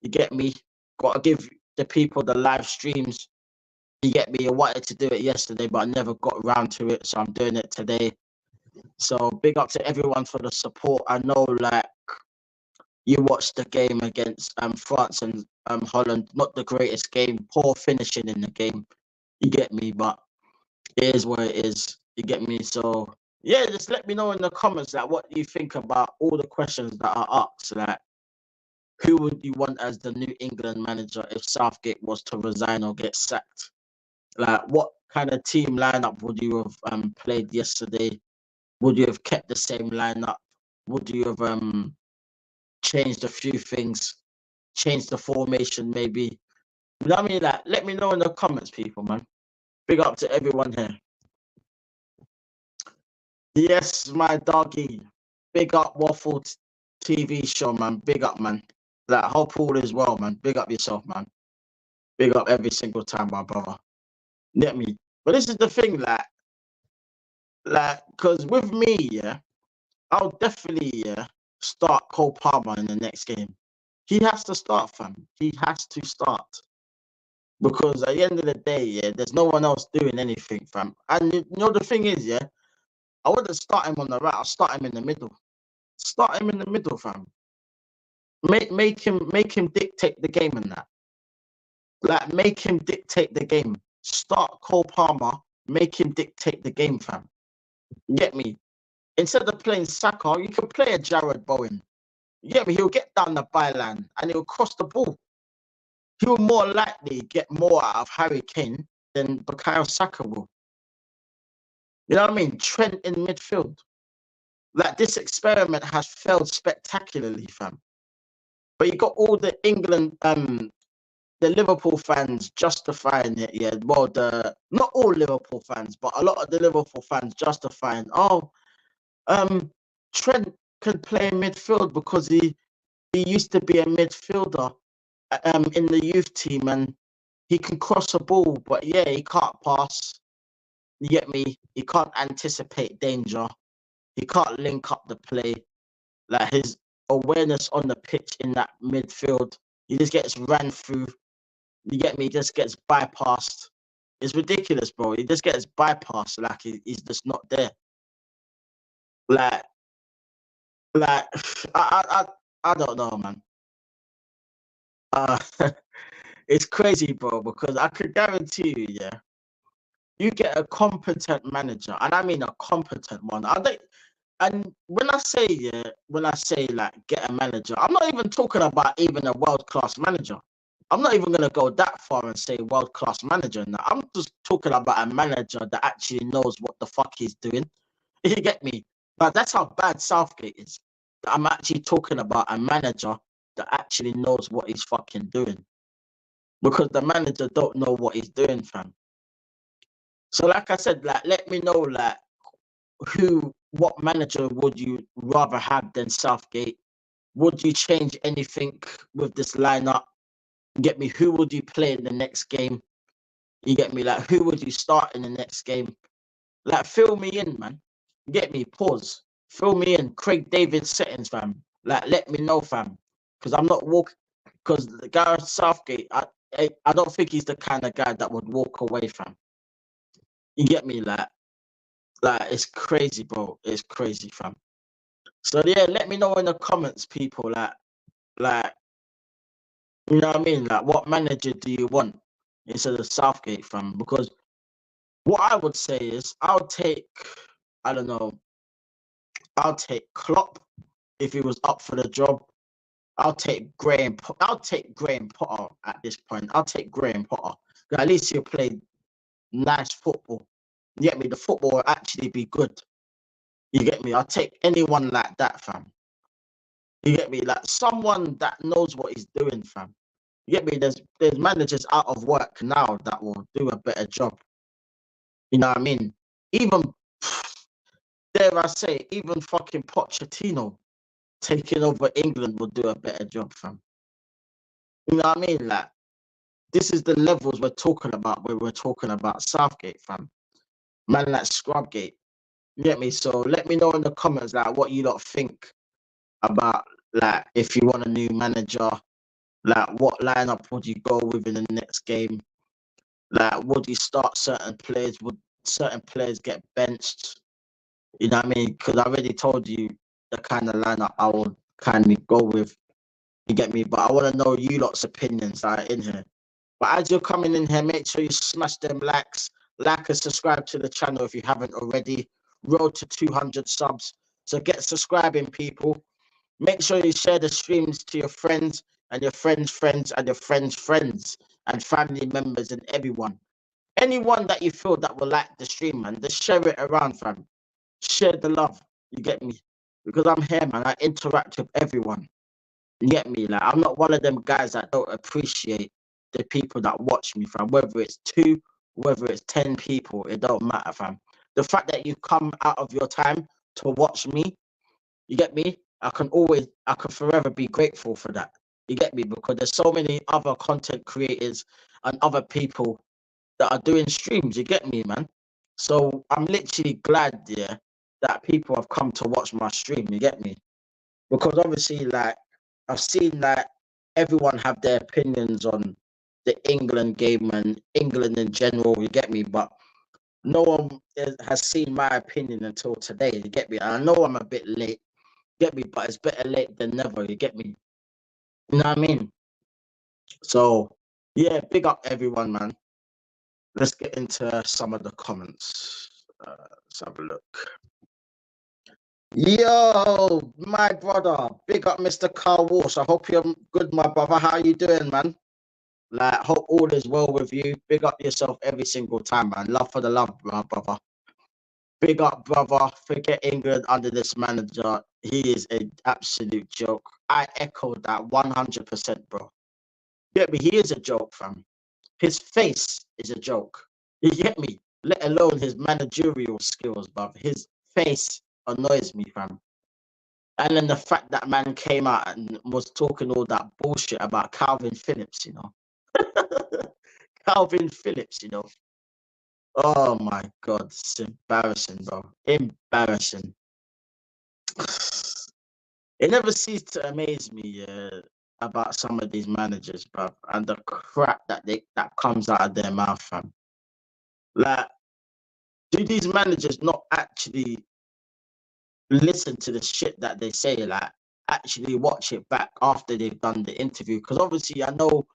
You get me? Got to give the people the live streams. You get me? I wanted to do it yesterday, but I never got around to it, so I'm doing it today. So big up to everyone for the support. I know, like, you watched the game against France and Holland. Not the greatest game. Poor finishing in the game. You get me? But it is what it is. You get me? So yeah, just let me know in the comments like what you think about all the questions that are asked. Like, who would you want as the new England manager if Southgate was to resign or get sacked? Like, what kind of team lineup would you have played yesterday? Would you have kept the same lineup? Would you have changed a few things? Changed the formation, maybe? You know what I mean? Like, let me know in the comments, people, man. Big up to everyone here. Yes, my doggy. Big up Waffle TV show, man. Big up, man. Like, hope all is well, man. Big up yourself, man. Big up every single time, my brother. Get me? But this is the thing, because with me, I'll definitely, start Cole Palmer in the next game. He has to start, fam. He has to start. Because at the end of the day, there's no one else doing anything, fam. And you know the thing is, I wouldn't start him on the right. I'll start him in the middle. Start him in the middle, fam. Make him dictate the game in that. Like, make him dictate the game. Start Cole Palmer. Make him dictate the game, fam. Get me? Instead of playing Saka, you can play a Jared Bowen. You get me? He'll get down the byline and he'll cross the ball. He'll more likely get more out of Harry Kane than Bukayo Saka will. You know what I mean? Trent in midfield. Like, this experiment has failed spectacularly, fam. But you got all the England, the Liverpool fans justifying it. Yeah, well, not all Liverpool fans, but a lot of the Liverpool fans justifying. Oh, Trent can play in midfield because he used to be a midfielder, in the youth team, and he can cross a ball, but yeah, he can't pass. You get me? He can't anticipate danger. He can't link up the play. Like, his awareness on the pitch in that midfield, he just gets ran through. You get me? He just gets bypassed. It's ridiculous, bro. He just gets bypassed. Like, he's just not there. Like, like I don't know, man. It's crazy, bro, because I could guarantee you, yeah, you get a competent manager, and I mean a competent one. And when I say like get a manager, I'm not even talking about even a world-class manager. I'm not even gonna go that far and say world-class manager. Now, I'm just talking about a manager that actually knows what the fuck he's doing. You get me? But that's how bad Southgate is. I'm actually talking about a manager that actually knows what he's fucking doing. Because the manager don't know what he's doing, fam. So like I said, like, let me know, like, what manager would you rather have than Southgate? Would you change anything with this lineup? You get me? Who would you play in the next game? You get me? Like, who would you start in the next game? Like, fill me in, man. You get me? Pause. Fill me in. Craig David settings, fam. Like, let me know, fam. Because I'm not walking. Because the guy Southgate, I don't think he's the kind of guy that would walk away from. You get me? Like, it's crazy, bro. It's crazy, fam. So yeah, let me know in the comments, people. Like, you know what I mean? Like, what manager do you want instead of Southgate, fam? Because what I would say is, I don't know, I'll take Klopp if he was up for the job. I'll take Graham Potter at this point. I'll take Graham Potter. At least he'll play nice football. You get me? The football will actually be good. You get me? I'll take anyone like that, fam. You get me? Like, someone that knows what he's doing, fam. You get me? There's managers out of work now that will do a better job. You know what I mean? Even, dare I say, even fucking Pochettino taking over England will do a better job, fam. You know what I mean? Like, this is the levels we're talking about where we're talking about Southgate, fam. Man, like Scrubgate. You get me? So let me know in the comments, like, what you lot think about, like, if you want a new manager, like, what lineup would you go with in the next game? Like, would you start certain players? Would certain players get benched? You know what I mean? Because I already told you the kind of lineup I would kindly go with. You get me? But I want to know you lot's opinions that are in here. But as you're coming in here, make sure you smash them likes, like and subscribe to the channel if you haven't already. Road to 200 subs. So get subscribing, people. Make sure you share the streams to your friends and your friends' friends and your friends' friends and family members and everyone. Anyone that you feel that will like the stream, man, just share it around, fam. Share the love. You get me? Because I'm here, man. I interact with everyone. You get me? Like, I'm not one of them guys that don't appreciate the people that watch me, fam. Whether it's 2, whether it's 10 people, it don't matter, fam. The fact that you come out of your time to watch me, you get me? I can forever be grateful for that. You get me? Because there's so many other content creators and other people that are doing streams. You get me, man? So I'm literally glad, yeah, that people have come to watch my stream. You get me? Because obviously, like, I've seen that everyone have their opinions on the England game and England in general. You get me? But no one has seen my opinion until today. You get me? And I know I'm a bit late. Get me? But it's better late than never. You get me? You know what I mean? So yeah, big up everyone, man. Let's get into some of the comments. Let's have a look. Yo, my brother, big up Mr. Carl Walsh. I hope you're good, my brother. How you doing, man? Like, hope all is well with you. Big up yourself every single time, man. Love for the love, my brother. Big up, brother. Forget England under this manager. He is an absolute joke. I echo that 100%, bro. Get me? He is a joke, fam. His face is a joke. You get me? Let alone his managerial skills, bruv. His face annoys me, fam. And then the fact that man came out and was talking all that bullshit about Calvin Phillips, you know. Calvin Phillips, you know. Oh my God, it's embarrassing, bro. Embarrassing. It never ceased to amaze me about some of these managers, bro, and the crap that comes out of their mouth, fam. Like, do these managers not actually listen to the shit that they say? Like, actually watch it back after they've done the interview? Because obviously, I know,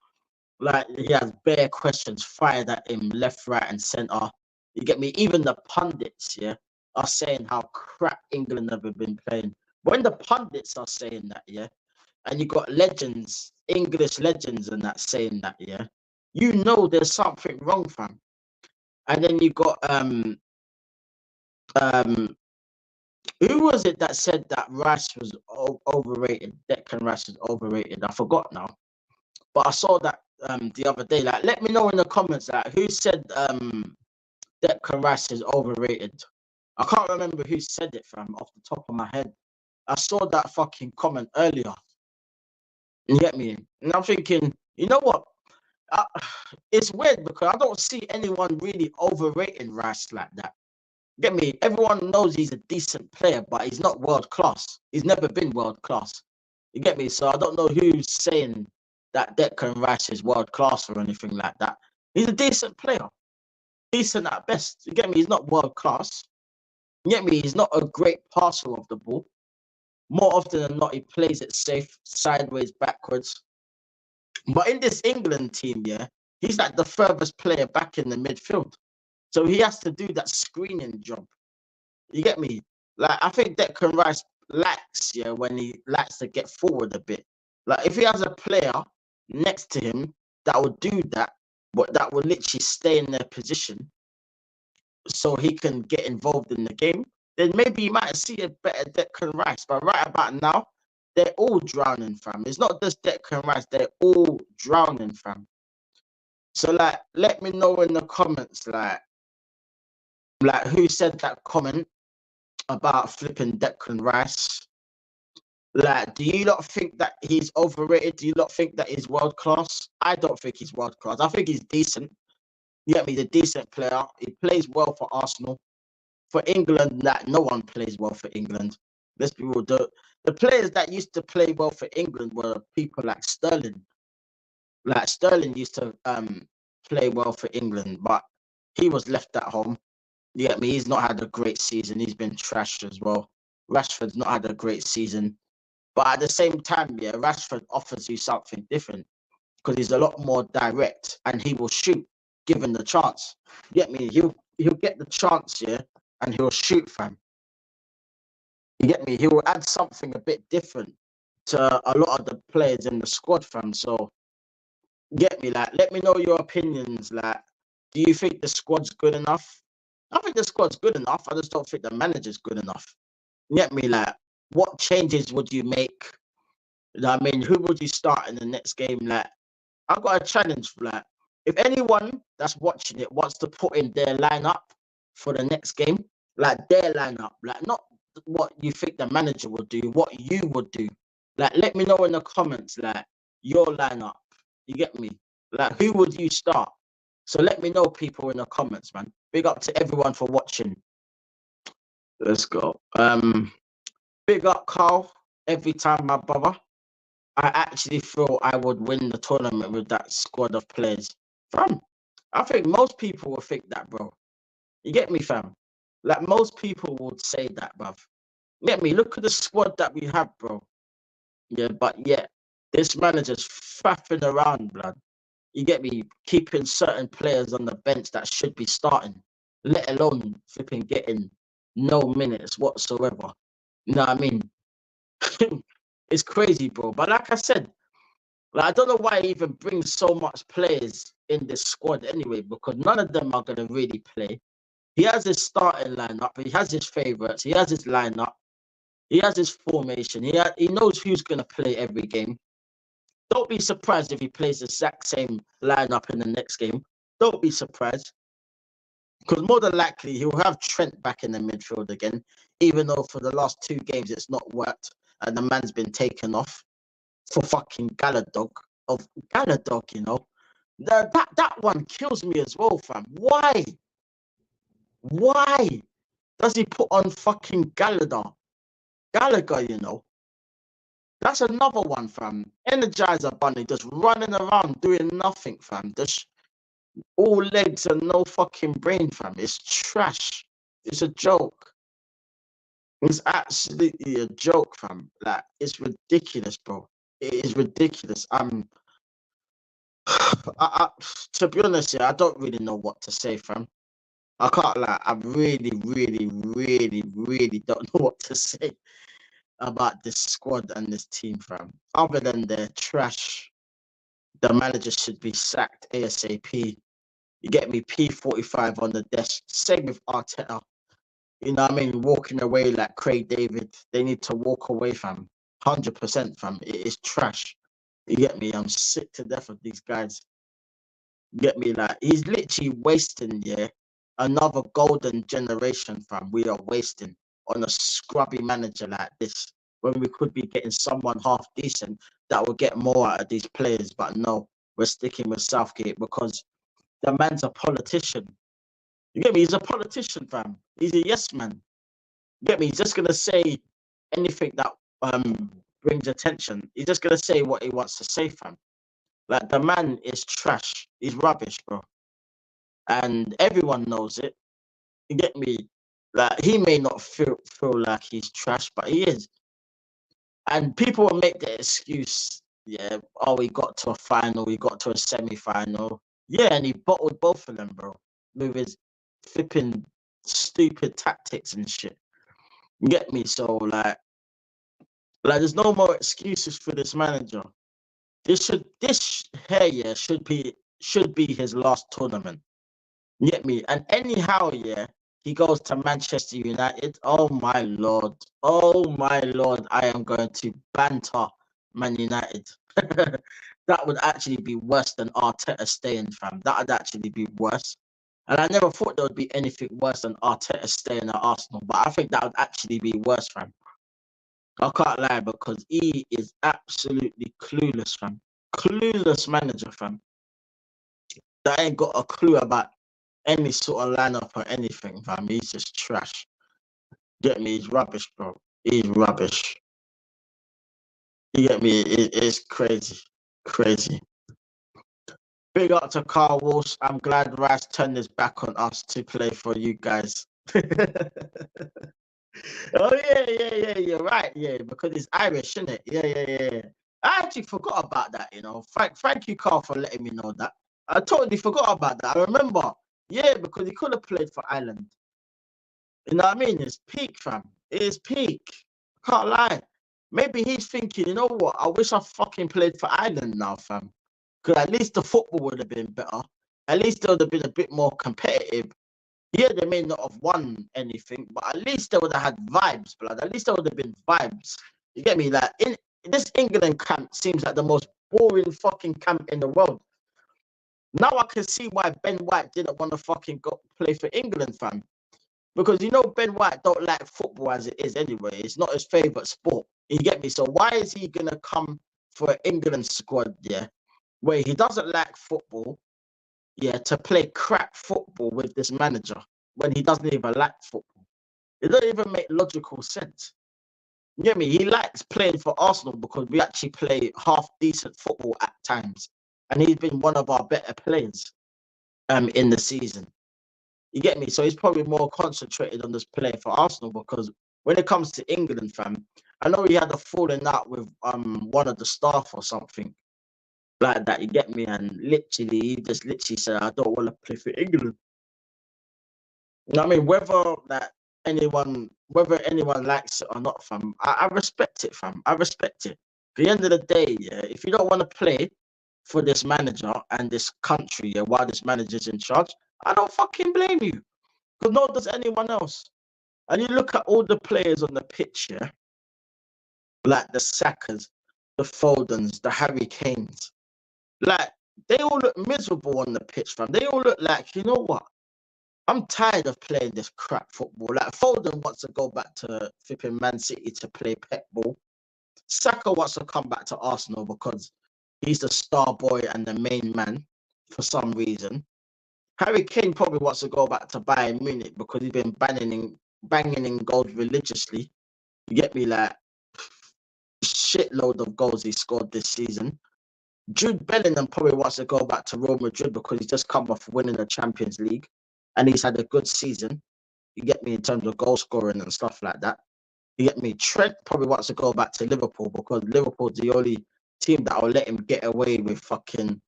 like, he has bare questions fired at him left, right, and center. You get me? Even the pundits, yeah, are saying how crap England have been playing. When the pundits are saying that, yeah, and you got legends, English legends, and that saying that, yeah, you know there's something wrong, fam. And then you got um who was it that said that Rice was overrated? Declan Rice was overrated. I forgot now, but I saw that the other day. Like, let me know in the comments, like, who said Declan Rice is overrated. I can't remember who said it, fam, off the top of my head. I saw that fucking comment earlier. You get me? And I'm thinking, you know what? Uh, it's weird because I don't see anyone really overrating Rice like that. Get me? Everyone knows he's a decent player, but he's not world class. He's never been world class. You get me? So I don't know who's saying that Declan Rice is world class or anything like that. He's a decent player, decent at best. You get me? He's not world class. You get me? He's not a great passer of the ball. More often than not, he plays it safe, sideways, backwards. But in this England team, yeah, he's like the furthest player back in the midfield. So he has to do that screening job. You get me? Like, I think Declan Rice lacks, yeah, when he likes to get forward a bit. Like, if he has a player next to him that will do that, but that will literally stay in their position so he can get involved in the game, then maybe you might see a better Declan Rice. But right about now, they're all drowning, fam. It's not just Declan Rice, they're all drowning, fam. So, like, let me know in the comments, like who said that comment about flipping Declan Rice. Like, do you not think that he's overrated? Do you not think that he's world class? I don't think he's world class. I think he's decent. You get me? He's a decent player. He plays well for Arsenal. For England, that no one plays well for England. Let's be real. The players that used to play well for England were people like Sterling. Like, Sterling used to play well for England, but he was left at home. You get me? He's not had a great season. He's been trashed as well. Rashford's not had a great season. But at the same time, yeah, Rashford offers you something different because he's a lot more direct and he will shoot given the chance. You get me? He'll get the chance, yeah, and he'll shoot, fam. You get me? He will add something a bit different to a lot of the players in the squad, fam. So, get me? Like, let me know your opinions. Like, do you think the squad's good enough? I think the squad's good enough. I just don't think the manager's good enough. You get me? Like, what changes would you make? I mean, who would you start in the next game? Like, I've got a challenge. Like, if anyone that's watching it wants to put in their lineup for the next game, like their lineup, like not what you think the manager would do, what you would do. Like, let me know in the comments, like your lineup. You get me? Like, who would you start? So let me know, people, in the comments, man. Big up to everyone for watching. Let's go. Big up, Carl. Every time, my brother. I actually feel I would win the tournament with that squad of players. Fam, I think most people will think that, bro. You get me, fam? Like, most people would say that, bruv. You get me? Look at the squad that we have, bro. Yeah, but yeah, this manager's faffing around, blood. You get me? Keeping certain players on the bench that should be starting, let alone flipping getting no minutes whatsoever. You know what I mean? It's crazy, bro. But like I said, like, I don't know why he even brings so much players in this squad anyway, because none of them are going to really play. He has his starting lineup, he has his favourites, he has his lineup, he has his formation, he knows who's going to play every game. Don't be surprised if he plays the exact same lineup in the next game. Don't be surprised. Because more than likely, he'll have Trent back in the midfield again, even though for the last 2 games it's not worked and the man's been taken off for fucking Galadog. You know. That one kills me as well, fam. Why? Why does he put on fucking Gallagher, you know? That's another one, fam. Energizer Bunny just running around doing nothing, fam. Just all legs and no fucking brain, fam. It's trash. It's a joke. It's absolutely a joke, fam. Like, it's ridiculous, bro. It is ridiculous. To be honest, yeah, I don't really know what to say, fam. I can't lie. I really, really, really, really don't know what to say about this squad and this team, fam. Other than they're trash, the manager should be sacked ASAP. You get me? P45 on the desk. Same with Arteta. You know what I mean? Walking away like Craig David. They need to walk away, fam. 100%, fam. It is trash. You get me? I'm sick to death of these guys. You get me? Like, he's literally wasting, yeah, another golden generation, fam. We are wasting on a scrubby manager like this when we could be getting someone half decent that will get more out of these players. But no, we're sticking with Southgate because the man's a politician. You get me? He's a politician, fam. He's a yes man. You get me? He's just gonna say anything that brings attention. He's just gonna say what he wants to say, fam. Like, the man is trash. He's rubbish, bro. And everyone knows it. You get me? Like, he may not feel like he's trash, but he is. And people will make the excuse, yeah, oh, we got to a final, we got to a semi-final. Yeah, and he bottled both of them, bro, with his flipping stupid tactics and shit. You get me? So, like there's no more excuses for this manager. This yeah should be his last tournament. You get me? And anyhow, yeah, he goes to Manchester United. Oh my lord. Oh my lord. I am going to banter Man United. That would actually be worse than Arteta staying, fam. That would actually be worse. And I never thought there would be anything worse than Arteta staying at Arsenal, but I think that would actually be worse, fam. I can't lie, because he is absolutely clueless, fam. Clueless manager, fam. That ain't got a clue about any sort of lineup or anything, fam. He's just trash. Get me? He's rubbish, bro. He's rubbish. You get me? It's crazy. Crazy. Big up to Carl Walsh. I'm glad Rice turned his back on us to play for you guys. Oh, yeah. You're right. Yeah, because he's Irish, isn't it? Yeah. I actually forgot about that, you know. Thank you, Carl, for letting me know that. I totally forgot about that. I remember. Yeah, because he could have played for Ireland. You know what I mean? It's peak, fam. It is peak. Can't lie. Maybe he's thinking, you know what? I wish I fucking played for Ireland now, fam. Because at least the football would have been better. At least they would have been a bit more competitive. Yeah, they may not have won anything, but at least they would have had vibes, blood. At least there would have been vibes. You get me? Like, in this England camp seems like the most boring fucking camp in the world. Now I can see why Ben White didn't want to fucking go play for England, fam. Because you know Ben White don't like football as it is anyway. It's not his favourite sport. You get me? So why is he going to come for an England squad, yeah, where he doesn't like football, yeah, to play crap football with this manager when he doesn't even like football? It doesn't even make logical sense. You get me? He likes playing for Arsenal because we actually play half decent football at times. And he's been one of our better players in the season. You get me? So he's probably more concentrated on this play for Arsenal, because when it comes to England, fam, I know he had a falling out with one of the staff or something like that. You get me? And literally, he just literally said, "I don't want to play for England." You know what I mean? Whether that anyone whether anyone likes it or not, fam, I respect it, fam. I respect it. At the end of the day, yeah, if you don't want to play for this manager and this country, yeah, while this manager's in charge, I don't fucking blame you. Because nor does anyone else. And you look at all the players on the pitch, yeah, like the Sackers, the Fodens, the Harry Kanes, like they all look miserable on the pitch, fam. They all look like, you know what? I'm tired of playing this crap football. Like Foden wants to go back to flipping Man City to play pep ball. Saka wants to come back to Arsenal because he's the star boy and the main man for some reason. Harry Kane probably wants to go back to Bayern Munich because he's been banging in goals religiously. You get me? Like shitload of goals he scored this season. Jude Bellingham probably wants to go back to Real Madrid because he's just come off winning the Champions League and he's had a good season. You get me, in terms of goal scoring and stuff like that. You get me? Trent probably wants to go back to Liverpool because Liverpool's the only team that will let him get away with fucking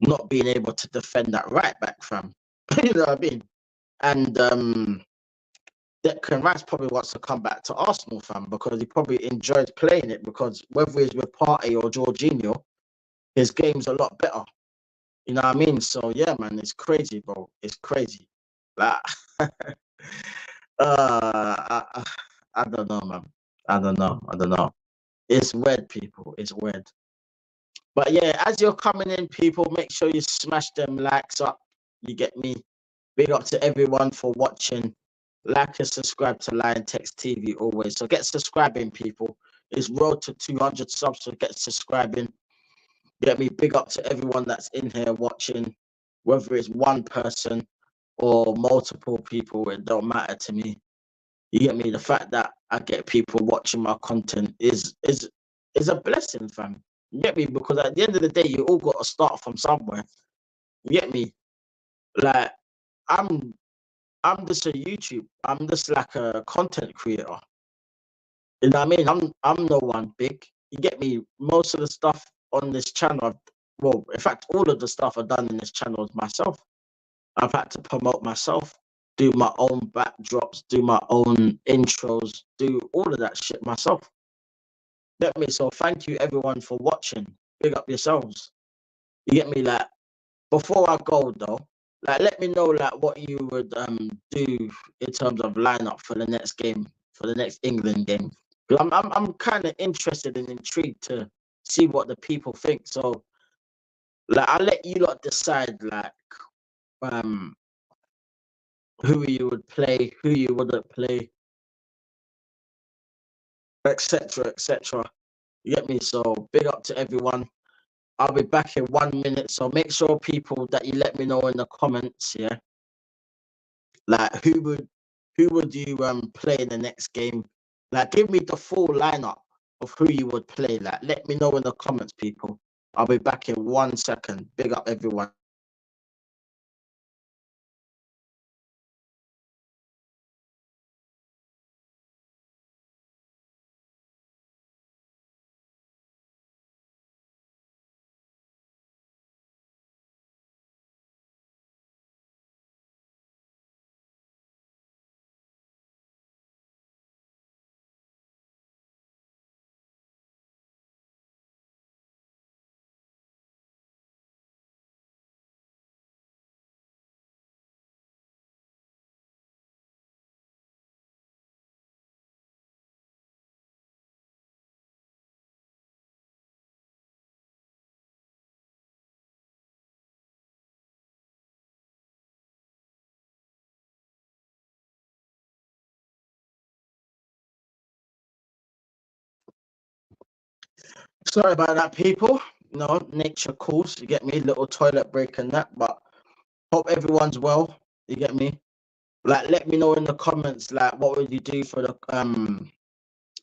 not being able to defend that right back, fam. You know what I mean? And Declan Rice probably wants to come back to Arsenal, fam, because he probably enjoys playing it because whether he's with Partey or Jorginho, his game's a lot better. You know what I mean? So yeah, man, it's crazy, bro. It's crazy. Like, I don't know, man. I don't know. It's weird, people. It's weird. But yeah, as you're coming in, people, make sure you smash them likes up. You get me? Big up to everyone for watching. Like and subscribe to Liontekz TV always. So get subscribing, people. It's road to 200 subs, so get subscribing. Get me? Big up to everyone that's in here watching, whether it's one person or multiple people, it don't matter to me. You get me? The fact that I get people watching my content is a blessing, fam. You get me? Because at the end of the day, you all got to start from somewhere. You get me? Like I'm just a YouTube. I'm just like a content creator. You know what I mean? I'm no one big. You get me? Most of the stuff on this channel, well, in fact, all of the stuff I've done in this channel is myself. I've had to promote myself, do my own backdrops, do my own intros, do all of that shit myself. Get me? So thank you everyone for watching. Big up yourselves. You get me? Like before I go though, like let me know like what you would do in terms of lineup for the next game, for the next England game. Because I'm kind of interested and intrigued to see what the people think. So like I'll let you lot decide like um who you would play, who you wouldn't play, etc. etc. You get me? So big up to everyone. I'll be back in 1 minute. So make sure people that you let me know in the comments, yeah. Like who would you play in the next game? Like give me the full lineup of who you would play. Like let me know in the comments, people. I'll be back in 1 second. Big up everyone. Sorry about that, people. No, nature calls. You get me? Little toilet break and that. But hope everyone's well. You get me? Like let me know in the comments like what would you do for the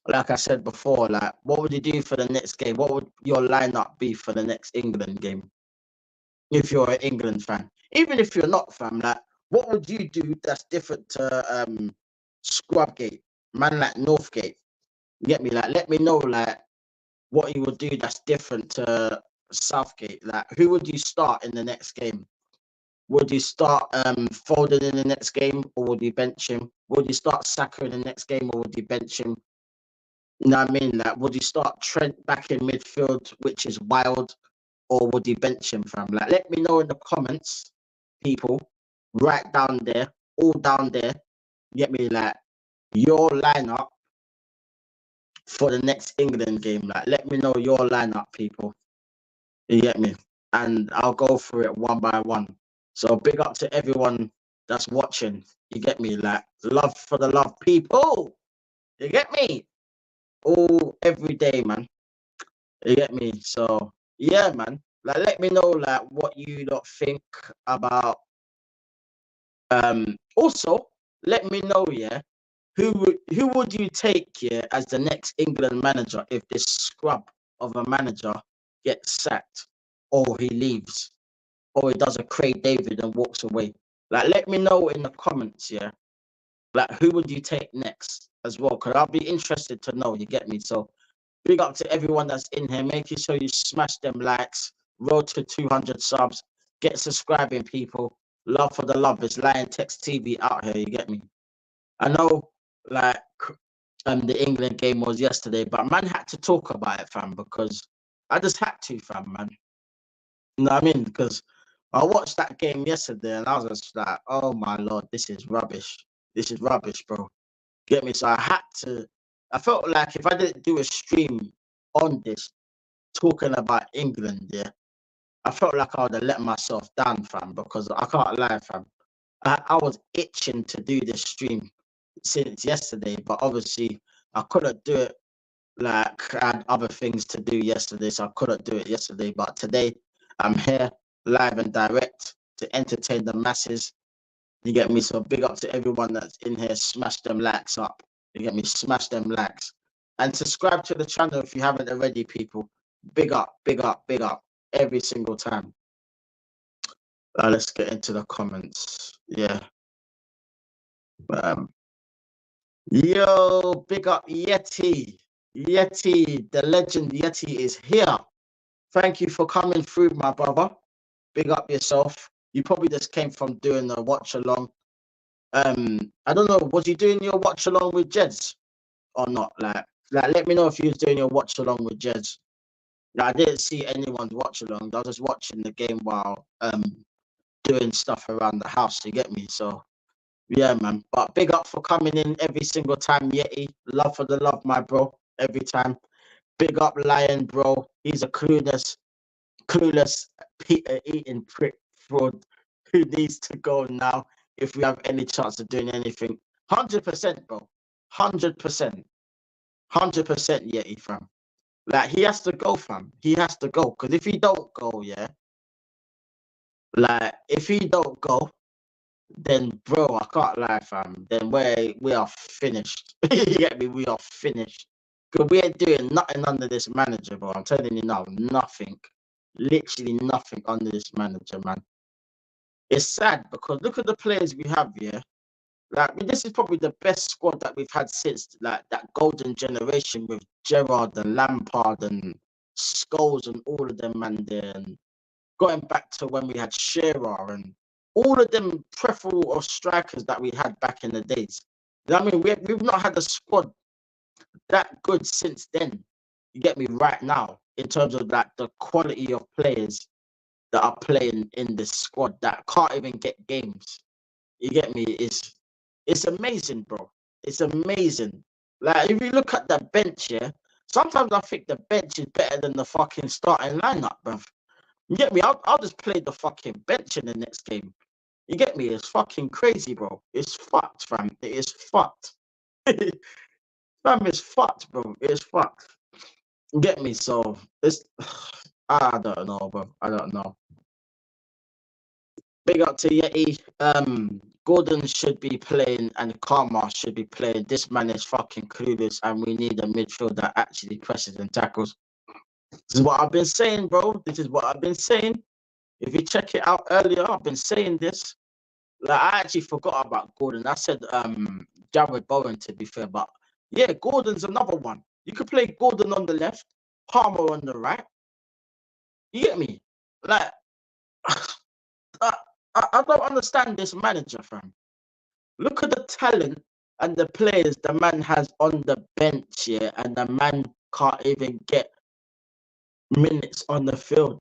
like I said before, like what would you do for the next game? What would your lineup be for the next England game? If you're an England fan. Even if you're not, fam, like what would you do that's different to Scrubgate, man like Northgate? You get me? Like let me know like what you would do that's different to Southgate. Like who would you start in the next game? Would you start Foden in the next game, or would you bench him? Would you start Saka in the next game, or would you bench him? You know what I mean? Like, would you start Trent back in midfield, which is wild, or would you bench him, fam? Like, let me know in the comments, people. Right down there, all down there. Get me, like, your lineup for the next England game. Like, let me know your lineup, people. You get me? And I'll go through it one by one. So big up to everyone that's watching. You get me? Like, love for the love, people. You get me? All every day, man. You get me? So yeah, man. Like, let me know like what you lot think about. Also, let me know, yeah, who would you take, yeah, as the next England manager if this scrub of a manager gets sacked, or he leaves, or he does a Craig David and walks away? Like, let me know in the comments, yeah. Like, who would you take next as well? Because I'll be interested to know. You get me? So big up to everyone that's in here. Making sure you smash them likes. Road to 200 subs. Get subscribing, people. Love for the love. It's Liontekz TV out here. You get me? I know, like, the England game was yesterday, but man had to talk about it, fam, because I just had to, fam, man. You know what I mean? Because I watched that game yesterday and I was just like, oh my lord, this is rubbish. This is rubbish, bro. Get me? So I had to. I felt like if I didn't do a stream on this talking about England, yeah, I felt like I would have let myself down, fam, because I can't lie, fam. I was itching to do this stream since yesterday, but obviously I couldn't do it. Like, I had other things to do yesterday, so I couldn't do it yesterday. But today, I'm here live and direct to entertain the masses. You get me? So big up to everyone that's in here. Smash them likes up. You get me? Smash them likes. And subscribe to the channel if you haven't already, people. Big up, big up, big up. Every single time. Let's get into the comments. Yeah. Um, yo, big up Yeti. Yeti, the legend Yeti is here. Thank you for coming through, my brother. Big up yourself. You probably just came from doing a watch along. I don't know, was you doing your watch along with Jeds or not? Like, let me know if you was doing your watch along with Jeds. Like, I didn't see anyone's watch along. I was just watching the game while doing stuff around the house. You get me? So yeah, man. But big up for coming in every single time, Yeti. Love for the love, my bro. Every time. Big up Lion, bro. He's a clueless Peter eating prick fraud who needs to go now if we have any chance of doing anything. 100%, bro. 100%. 100%, Yeti, fam. Like, he has to go, fam. He has to go. Because if he don't go, yeah, like, if he don't go, then, bro, I can't lie, fam. Then we are finished. You get me? We are finished. Because we ain't doing nothing under this manager, bro. I'm telling you now, nothing. Literally nothing under this manager, man. It's sad because look at the players we have here. Like, I mean, this is probably the best squad that we've had since like that golden generation with Gerrard and Lampard and Scholes and all of them, man. There, and going back to when we had Shearer and all of them plethora of strikers that we had back in the days. You know what I mean? We've not had a squad that good since then. You get me? Right now, in terms of like the quality of players that are playing in this squad that can't even get games. You get me? It's amazing, bro. It's amazing. Like, if you look at the bench, yeah, sometimes I think the bench is better than the fucking starting lineup, bro. You get me? I'll just play the fucking bench in the next game. You get me? It's fucking crazy, bro. It's fucked, fam. It is fucked. Fam, it's fucked, bro. It's fucked. You get me? So it's I don't know, bro. I don't know. Big up to Yeti. Gordon should be playing and Karma should be playing. This man is fucking clueless, and we need a midfield that actually presses and tackles. This is what I've been saying, bro. This is what I've been saying. If you check it out earlier, I've been saying this. Like, I actually forgot about Gordon. I said Jared Bowen, to be fair, but yeah, Gordon's another one. You could play Gordon on the left, Palmer on the right. You get me? Like, I don't understand this manager, fam. Look at the talent and the players the man has on the bench, yeah, and the man can't even get minutes on the field.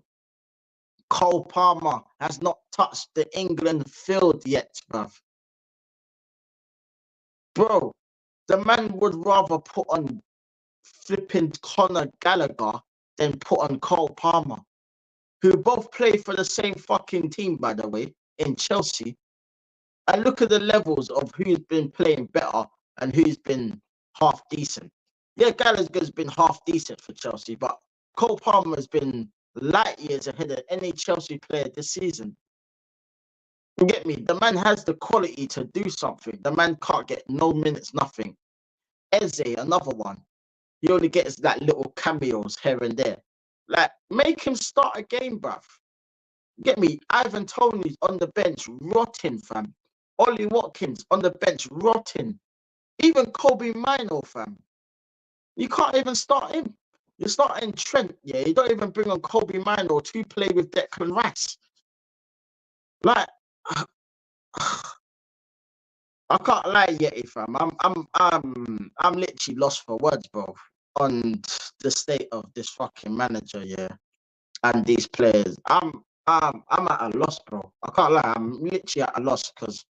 Cole Palmer has not touched the England field yet, bruv. Bro, the man would rather put on flipping Conor Gallagher than put on Cole Palmer, who both play for the same fucking team, by the way, in Chelsea. And look at the levels of who's been playing better and who's been half decent. Yeah, Gallagher's been half decent for Chelsea, but Cole Palmer has been light years ahead of any Chelsea player this season. You get me? The man has the quality to do something. The man can't get no minutes, nothing. Eze, another one. He only gets like little cameos here and there. Like, make him start a game, bruv. Get me? Ivan Toney's on the bench, rotting, fam. Ollie Watkins on the bench, rotting. Even Kobe Mino, fam. You can't even start him. You're starting Trent, yeah. You don't even bring on Kobe Mino to play with Declan Rice. Like, I can't lie, Yeti, fam. I'm literally lost for words, bro, on the state of this fucking manager, yeah, and these players. I'm at a loss, bro. I can't lie. I'm literally at a loss because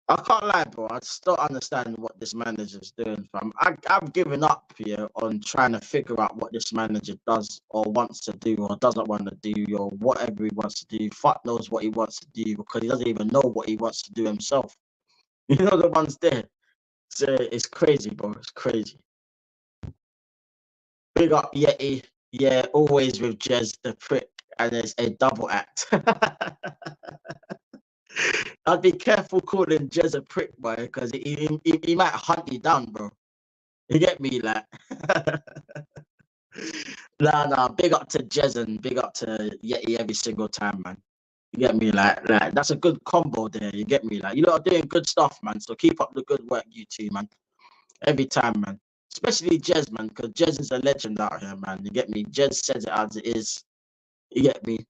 I can't lie, bro. I just don't understand what this manager's doing, fam. I've given up here on trying to figure out what this manager does or wants to do or doesn't want to do or whatever he wants to do. Fuck knows what he wants to do because he doesn't even know what he wants to do himself. You know the ones there. So it's crazy, bro. It's crazy. Big up Yeti. Yeah, always with Jez the prick, and it's a double act. I'd be careful calling Jez a prick, boy, because he might hunt you down, bro. You get me, like. Nah. Big up to Jez and big up to Yeti every single time, man. You get me, like that's a good combo there. You get me, like you lot are doing good stuff, man. So keep up the good work, you two, man. Every time, man. Especially Jez, man, because Jez is a legend out here, man. You get me? Jez says it as it is. You get me?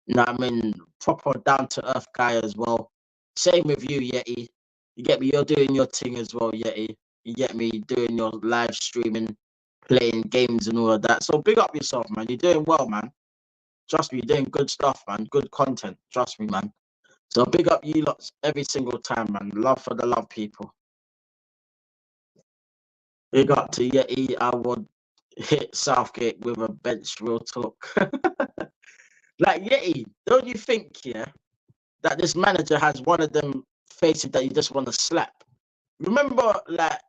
You know what I mean? Proper down to earth guy as well. Same with you, Yeti. You get me? You're doing your thing as well, Yeti. You get me? Doing your live streaming, playing games and all of that. So big up yourself, man. You're doing well, man. Trust me, you're doing good stuff, man. Good content. Trust me, man. So big up you lots every single time, man. Love for the love people. Big up to Yeti. I would hit Southgate with a bench, real talk. Like Yeti, don't you think, yeah, that this manager has one of them faces that you just want to slap? Remember, like,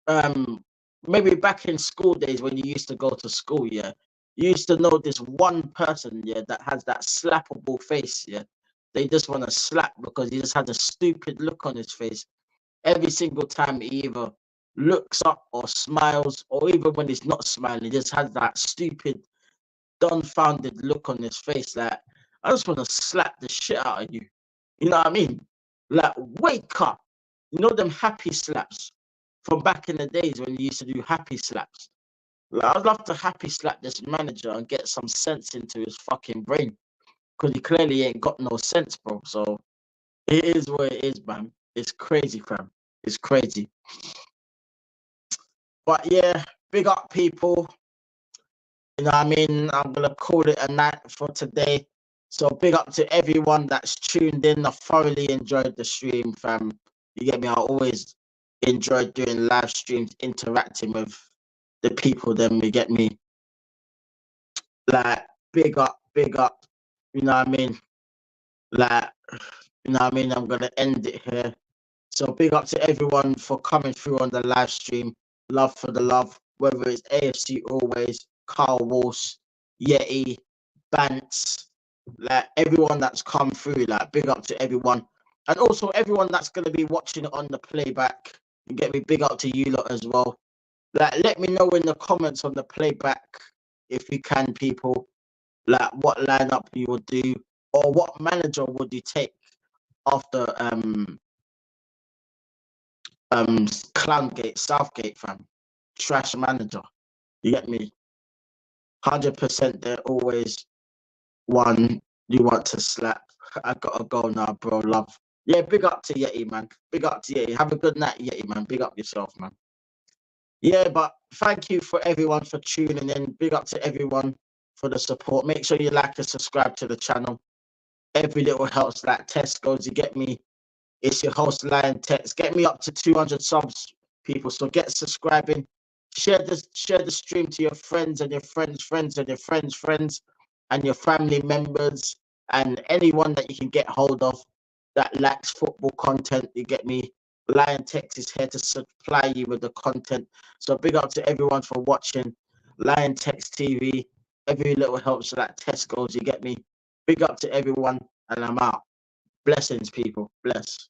um, maybe back in school days when you used to go to school, yeah, you used to know this one person, yeah, that has that slappable face, yeah. They just want to slap because he just has a stupid look on his face every single time he either looks up or smiles, or even when he's not smiling, he just has that stupid, dumbfounded look on his face. Like, I just want to slap the shit out of you. You know what I mean? Like, wake up. You know them happy slaps from back in the days when you used to do happy slaps. Like, I'd love to happy slap this manager and get some sense into his fucking brain because he clearly ain't got no sense, bro. So it is what it is, man. It's crazy, fam. It's crazy. But yeah, big up people. You know what I mean? I'm gonna call it a night for today. So big up to everyone that's tuned in. I thoroughly enjoyed the stream, fam. You get me? I always enjoy doing live streams, interacting with the people. Then you get me? Like big up, big up. You know what I mean? Like, you know what I mean? I'm gonna end it here. So big up to everyone for coming through on the live stream. Love for the love, whether it's AFC Always, Carl Walsh, Yeti, Bants, like everyone that's come through, like big up to everyone. And also everyone that's going to be watching it on the playback. You get me, big up to you lot as well. Like, let me know in the comments on the playback, if you can, people, like what lineup you would do or what manager would you take after Clowngate, Southgate, fam. Trash manager. You get me? 100% they're always one you want to slap. I gotta go now, bro. Love. Yeah, big up to Yeti, man. Big up to Yeti. Have a good night, Yeti, man. Big up yourself, man. Yeah, but thank you for everyone for tuning in. Big up to everyone for the support. Make sure you like and subscribe to the channel. Every little helps, like Tesco's, you get me. It's your host, Liontekz. Get me up to 200 subs, people. So get subscribing. Share the stream to your friends and your friends and your friends and your family members and anyone that you can get hold of that lacks football content. You get me? Liontekz is here to supply you with the content. So big up to everyone for watching Liontekz TV. Every little helps, so that Tesco's, you get me? Big up to everyone, and I'm out. Blessings, people. Bless.